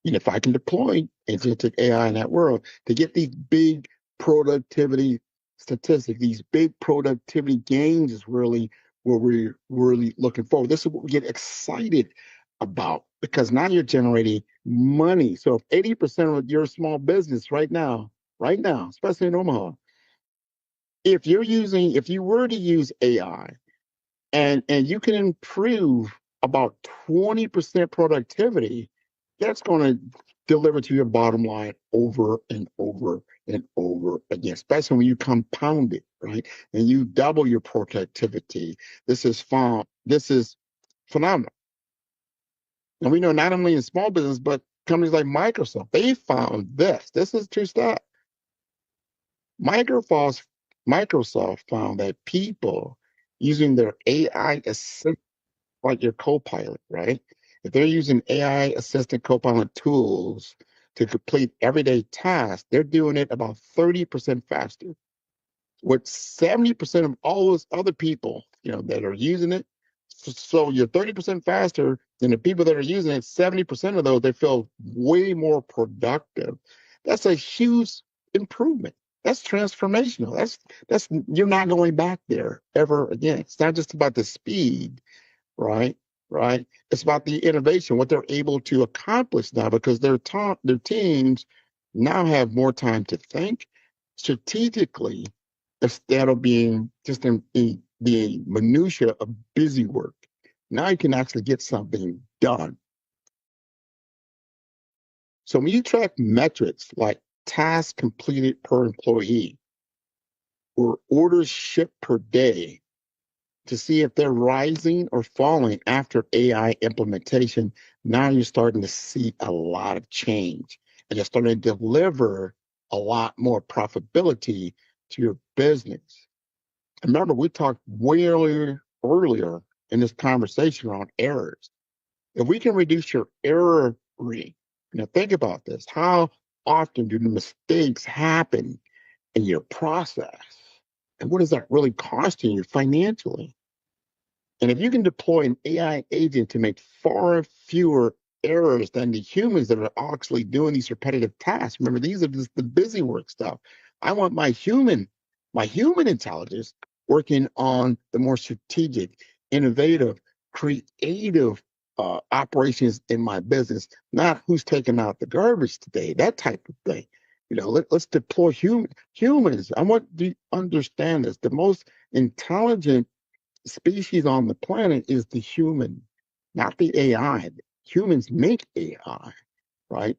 And if I can deploy agentic AI in that world to get these big productivity statistics, these big productivity gains is really where we're really looking forward. This is what we get excited about because now you're generating money. So if 80% of your small business right now, especially in Omaha, if you were to use AI and you can improve about 20% productivity, that's going to deliver to your bottom line over and over and over again, especially when you compound it, right? And you double your productivity. This is phenomenal. And we know not only in small business, but companies like Microsoft, they found this. This is true stuff. Microsoft found that people using their AI assistant, like your Copilot, right? If they're using AI assistant Copilot tools to complete everyday tasks, they're doing it about 30% faster. With 70% of all those other people, that are using it, So you're 30% faster than the people that are using it. 70% of those, they feel way more productive. That's a huge improvement. That's transformational. That's you're not going back there ever again. It's not just about the speed, right? Right. It's about the innovation, what they're able to accomplish now, because their teams now have more time to think strategically instead of being just in the minutia of busy work. Now you can actually get something done. So when you track metrics like tasks completed per employee or orders shipped per day to see if they're rising or falling after AI implementation, now you're starting to see a lot of change and you're starting to deliver a lot more profitability to your business. Remember, we talked way earlier in this conversation on errors. If we can reduce your error rate, now think about this. How often do the mistakes happen in your process? And what is that really costing you financially? And if you can deploy an AI agent to make far fewer errors than the humans that are actually doing these repetitive tasks, remember, these are just the busy work stuff. I want my human intelligence working on the more strategic, innovative, creative operations in my business, not who's taking out the garbage today, that type of thing. Let's deploy humans. I want to understand this. The most intelligent species on the planet is the human, not the AI. Humans make AI, right?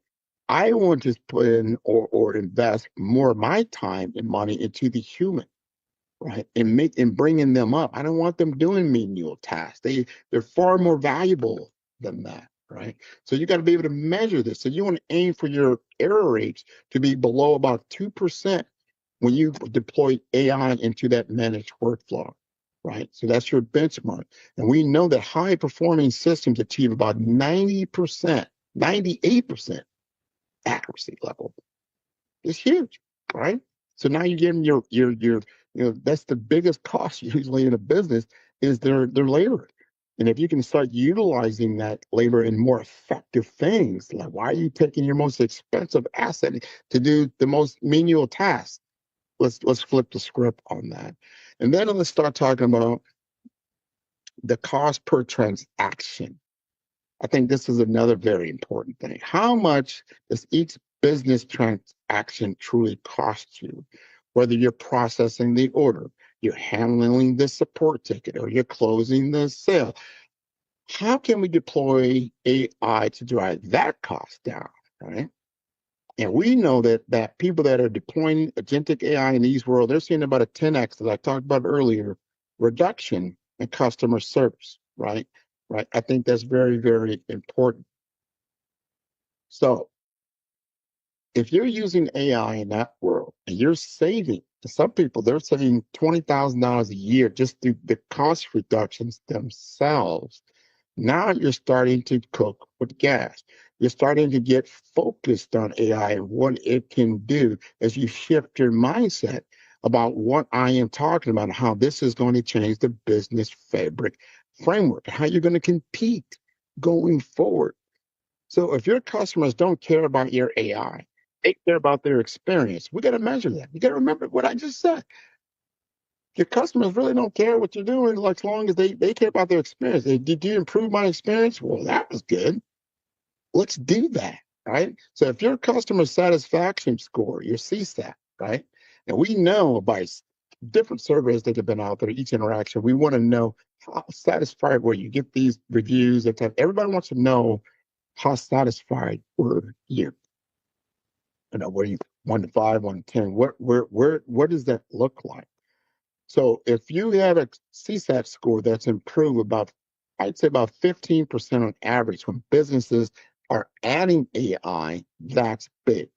I want to put in or invest more of my time and money into the human, right? And bringing them up. I don't want them doing menial tasks. They're far more valuable than that, right? So you got to be able to measure this. So you want to aim for your error rates to be below about 2% when you deploy AI into that managed workflow, right? So that's your benchmark. And we know that high performing systems achieve about 90%, 98% accuracy level. It's huge, right? So now you're getting that's the biggest cost usually in a business is their labor. And if you can start utilizing that labor in more effective things, like why are you taking your most expensive asset to do the most menial tasks? Let's flip the script on that. And then let's start talking about the cost per transaction. I think this is another very important thing. How much does each business transaction truly cost you? Whether you're processing the order, you're handling the support ticket, or you're closing the sale. How can we deploy AI to drive that cost down, right? And we know that people that are deploying agentic AI in these world, they're seeing about a 10x, as I talked about earlier, reduction in customer service, right? Right. I think that's very, very important. So if you're using AI in that world and you're saving, to some people, they're saving $20,000 a year just through the cost reductions themselves. Now you're starting to cook with gas. You're starting to get focused on AI and what it can do as you shift your mindset about what I am talking about, how this is going to change the business fabric framework, how you're going to compete going forward. So if your customers don't care about your AI, they care about their experience. We got to measure that. You got to remember what I just said. Your customers really don't care what you're doing, like as long as they care about their experience. Did you improve my experience? Well, that was good. Let's do that, right? So if your customer satisfaction score, your CSAT, right? And we know by different surveys that have been out there, each interaction, we want to know how satisfied were you. Get these reviews. Everybody wants to know how satisfied were you. Were you 1 to 5, 1 to 10? What does that look like? So if you have a CSAT score that's improved about, I'd say about 15% on average when businesses are adding AI, that's big.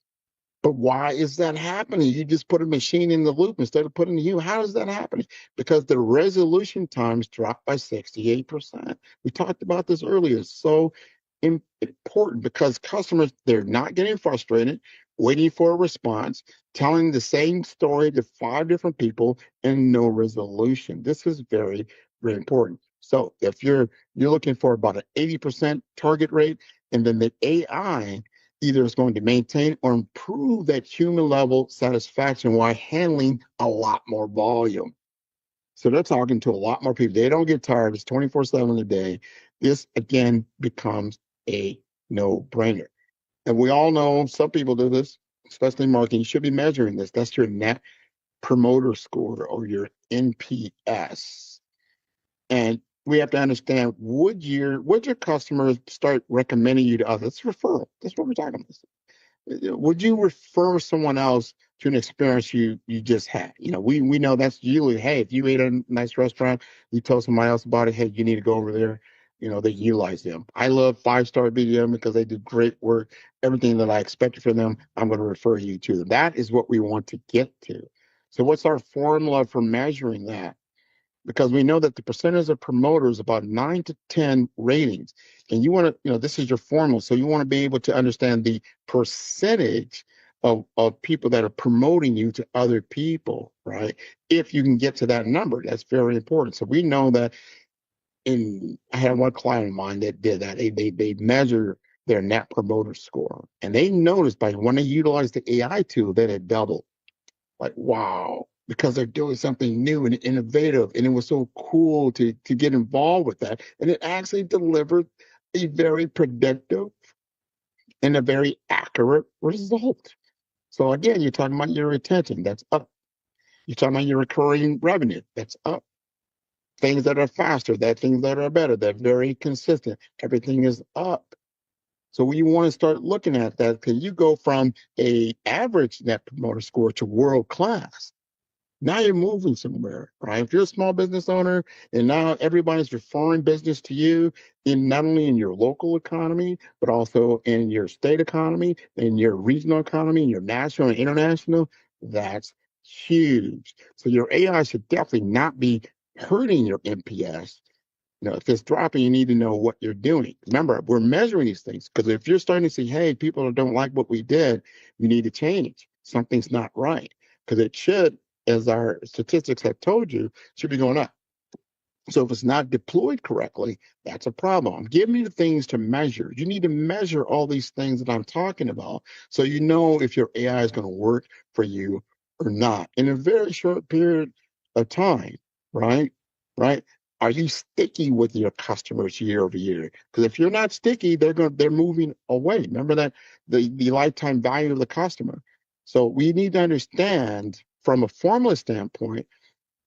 But why is that happening? You just put a machine in the loop instead of putting a human. How is that happening? Because the resolution times dropped by 68%. We talked about this earlier. So important because customers, they're not getting frustrated, waiting for a response, telling the same story to 5 different people and no resolution. This is very, very important. So if you're looking for about an 80% target rate, and then the AI either is going to maintain or improve that human level satisfaction while handling a lot more volume. So they're talking to a lot more people. They don't get tired. It's 24/7 a day. This again becomes a no-brainer. And we all know some people do this, especially in marketing. You should be measuring this. That's your net promoter score or your NPS. And we have to understand, would your customers start recommending you to others? It's referral. That's what we're talking about. Would you refer someone else to an experience you just had? We know that's usually, hey, if you ate at a nice restaurant, you tell somebody else about it, hey, you need to go over there. They utilize them. I love 5-star BDM because they do great work. Everything that I expected from them, I'm going to refer you to them. That is what we want to get to. So what's our formula for measuring that? Because we know that the percentage of promoters about 9 to 10 ratings, and you want to, this is your formula, so you want to be able to understand the percentage of people that are promoting you to other people, right? If you can get to that number, that's very important. So we know that. I had one client of mine that did that. They measure their net promoter score, and they noticed by when they utilized the AI tool that it doubled. Like, wow, because they're doing something new and innovative, and it was so cool to get involved with that. And it actually delivered a very predictive and a very accurate result. So again, you're talking about your retention, that's up. You're talking about your recurring revenue, that's up. Things that are faster, things that are better, they're very consistent. Everything is up. So we want to start looking at that, because you go from a average net promoter score to world class. Now you're moving somewhere, right? If you're a small business owner and now everybody's referring business to you, in not only in your local economy, but also in your state economy, in your regional economy, in your national and international, that's huge. So your AI should definitely not be hurting your NPS. If it's dropping, you need to know what you're doing. Remember, we're measuring these things, because if you're starting to see, hey, people don't like what we did, you need to change. Something's not right, because it should, as our statistics have told you, should be going up. So if it's not deployed correctly, that's a problem. Give me the things to measure. You need to measure all these things that I'm talking about, so you know if your AI is going to work for you or not in a very short period of time, right? Right? Are you sticky with your customers year over year? Because if you're not sticky, they're moving away. Remember that the lifetime value of the customer. So we need to understand from a formula standpoint,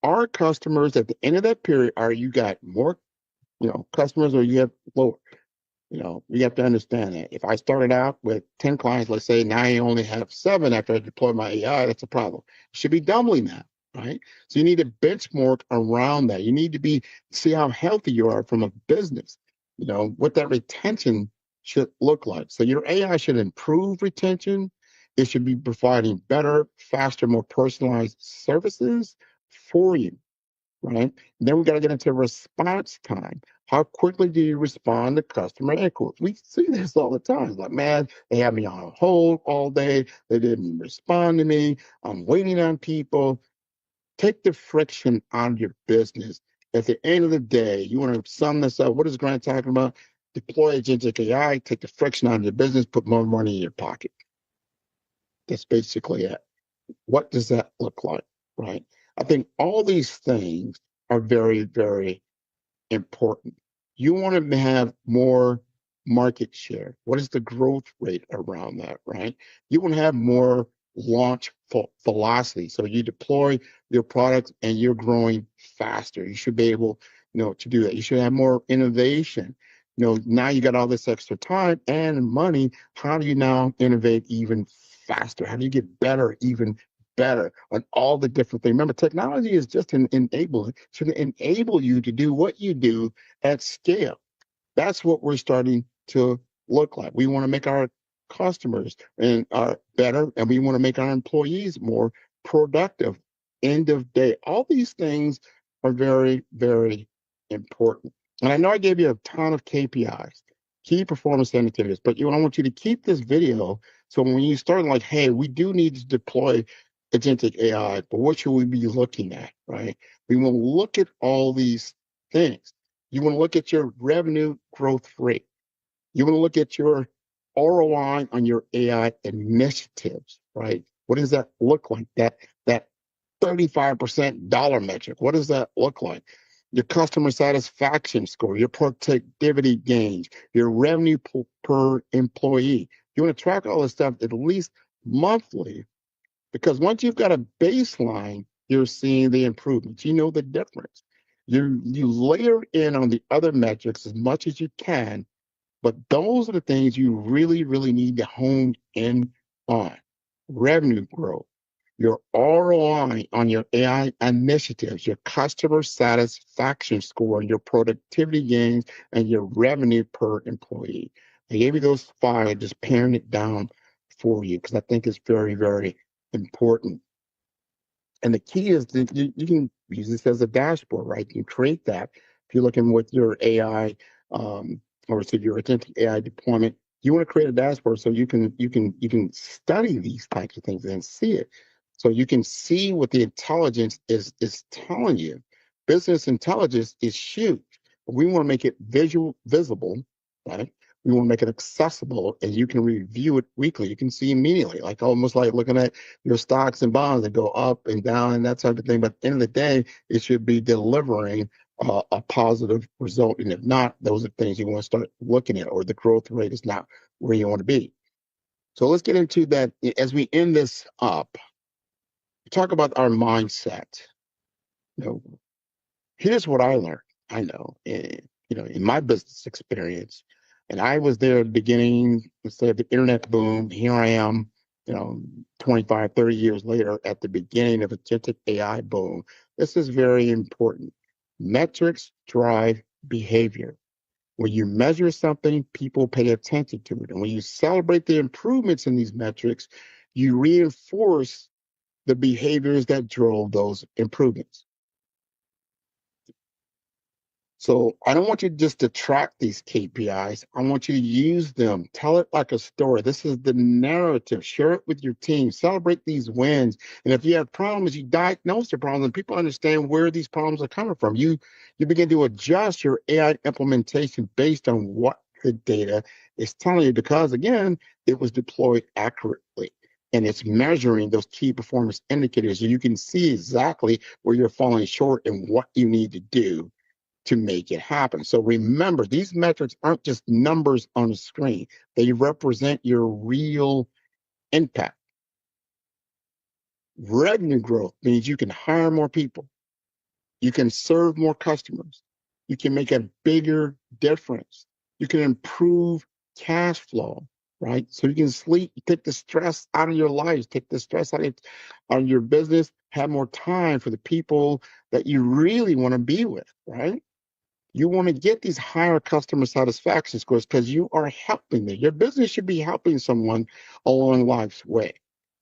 our customers at the end of that period, are you got more, customers, or you have lower? You have to understand that. If I started out with 10 clients, let's say now I only have 7 after I deploy my AI, that's a problem. You should be doubling that, right? So you need to benchmark around that. You need to see how healthy you are from a business, what that retention should look like. So your AI should improve retention. It should be providing better, faster, more personalized services for you, right? And then we got to get into response time. How quickly do you respond to customer inquiries? We see this all the time. Like, man, they have me on hold all day. They didn't respond to me. I'm waiting on people. Take the friction out of your business. At the end of the day, you want to sum this up. What is Grant talking about? Deploy agentic AI, take the friction out of your business, put more money in your pocket. That's basically it. What does that look like, right? I think all these things are very, very important. You want to have more market share. What is the growth rate around that, right? You want to have more launch velocity. So you deploy your products and you're growing faster. You should be able, to do that. You should have more innovation. Now you got all this extra time and money. How do you now innovate even faster? How do you get better, even better on all the different things? Remember, technology is just an enabler, should enable you to do what you do at scale. That's what we're starting to look like. We want to make our customers and better, and we want to make our employees more productive. End of day. All these things are very, very important. And I know I gave you a ton of KPIs, key performance indicators, but I want you to keep this video. So when you start like, hey, we do need to deploy agentic AI, but what should we be looking at, right? We will look at all these things. You want to look at your revenue growth rate. You want to look at your ROI on your AI initiatives, right? What does that look like? That 35% dollar metric. What does that look like? Your customer satisfaction score, your productivity gains, your revenue per employee. You want to track all this stuff at least monthly, because once you've got a baseline, you're seeing the improvements. You know the difference. You layer in on the other metrics as much as you can, but those are the things you really, really need to hone in on. Revenue growth, your ROI on your AI initiatives, your customer satisfaction score, your productivity gains, and your revenue per employee. I gave you those five, just paring it down for you because I think it's very, very important. And the key is that you can use this as a dashboard, right? You can create that. If you're looking with your AI, or so your agentic AI deployment, you want to create a dashboard so you can study these types of things and see it. So you can see what the intelligence is telling you. Business intelligence is huge, but we want to make it visible, right? We want to make it accessible, and you can review it weekly. You can see immediately, like almost like looking at your stocks and bonds that go up and down and that type of thing. But at the end of the day, it should be delivering a positive result. And if not, those are things you want to start looking at, or the growth rate is not where you want to be. So let's get into that as we end this up. Talk about our mindset. You know, here's what I learned. I know, in my business experience, and I was there at the beginning, let's say, of the internet boom. Here I am, 25, 30 years later at the beginning of a agentic AI boom. This is very important. Metrics drive behavior. When you measure something, people pay attention to it. And when you celebrate the improvements in these metrics, you reinforce the behaviors that drove those improvements. So I don't want you just to track these KPIs. I want you to use them. Tell it like a story. This is the narrative. Share it with your team. Celebrate these wins. And if you have problems, you diagnose the problems, and people understand where these problems are coming from. You begin to adjust your AI implementation based on what the data is telling you, because again, it was deployed accurately. And it's measuring those key performance indicators, so you can see exactly where you're falling short and what you need to do to make it happen. So remember, these metrics aren't just numbers on the screen. They represent your real impact. Revenue growth means you can hire more people. You can serve more customers. You can make a bigger difference. You can improve cash flow, right? So you can take the stress out of your life, take the stress out of your business, have more time for the people that you really want to be with, right? You want to get these higher customer satisfaction scores because you are helping them. Your business should be helping someone along life's way.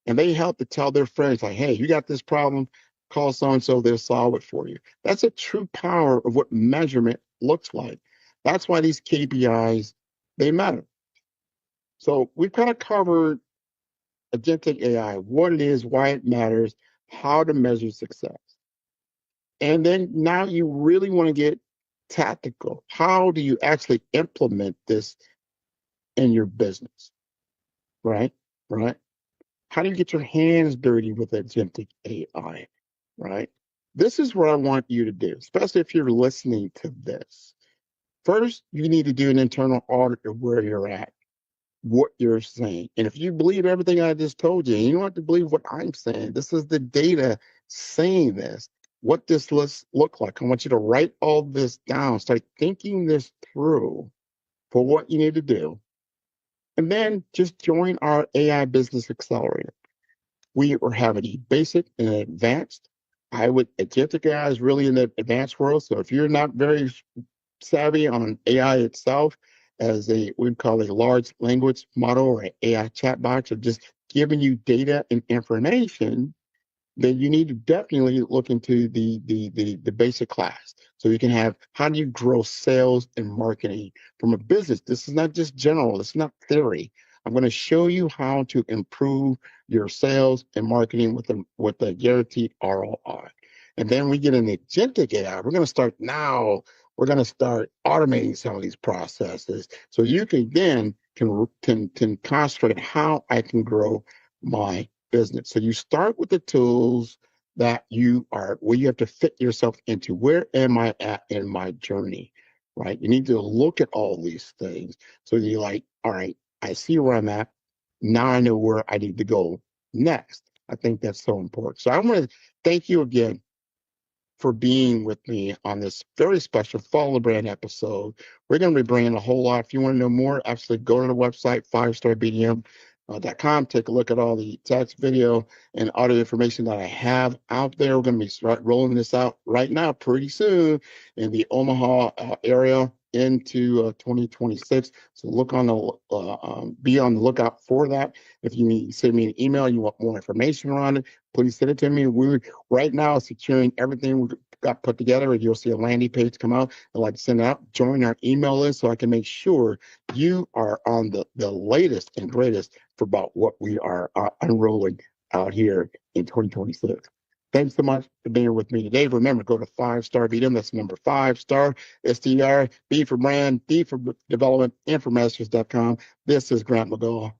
And they help to tell their friends, like, hey, you got this problem, call so-and-so, they'll solve it for you. That's a true power of what measurement looks like. That's why these KPIs, they matter. So we've kind of covered agentic AI, what it is, why it matters, how to measure success. And then now you really want to get tactical. How do you actually implement this in your business? Right? Right? How do you get your hands dirty with agentic AI? Right? This is what I want you to do, especially if you're listening to this. First, you need to do an internal audit of where you're at, what you're saying. And if you believe everything I just told you, and you don't have to believe what I'm saying, this is the data saying this, what this look like. I want you to write all this down, start thinking this through for what you need to do. And then just join our AI Business Accelerator. We are having a basic and advanced. Agentic AI is really in the advanced world. So if you're not very savvy on AI itself, as we call a large language model or an AI chatbot, or just giving you data and information, then you need to definitely look into the basic class. So you can have, how do you grow sales and marketing from a business? This is not just general, it's not theory. I'm going to show you how to improve your sales and marketing with a guaranteed ROI. And then we get an agentic AI. We're going to start now. we're going to start automating some of these processes so you can then can concentrate how I can grow my business. So you start with the tools that you are where you have to fit yourself into. Where am I at in my journey? Right? You need to look at all these things. So you're like, all right, I see where I'm at. Now I know where I need to go next. I think that's so important. So I want to thank you again for being with me on this very special Follow the Brand episode. We're going to be bringing a whole lot. If you want to know more, absolutely go to the website, fivestarbdm.com. Take a look at all the text, video, and audio information that I have out there. We're going to be start rolling this out right now, pretty soon, in the Omaha area into 2026. So look on the be on the lookout for that. If you need send me an email, you want more information on it, please send it to me. We're right now securing everything we got put together. You'll see a landing page come out. I'd like to send it out. Join our email list so I can make sure you are on the latest and greatest for about what we are unrolling out here in 2026. Thanks so much for being with me today. Remember, go to 5-Star BDM. That's number 5-Star STR, B for brand, D for development, and for masters.com. This is Grant McGaugh.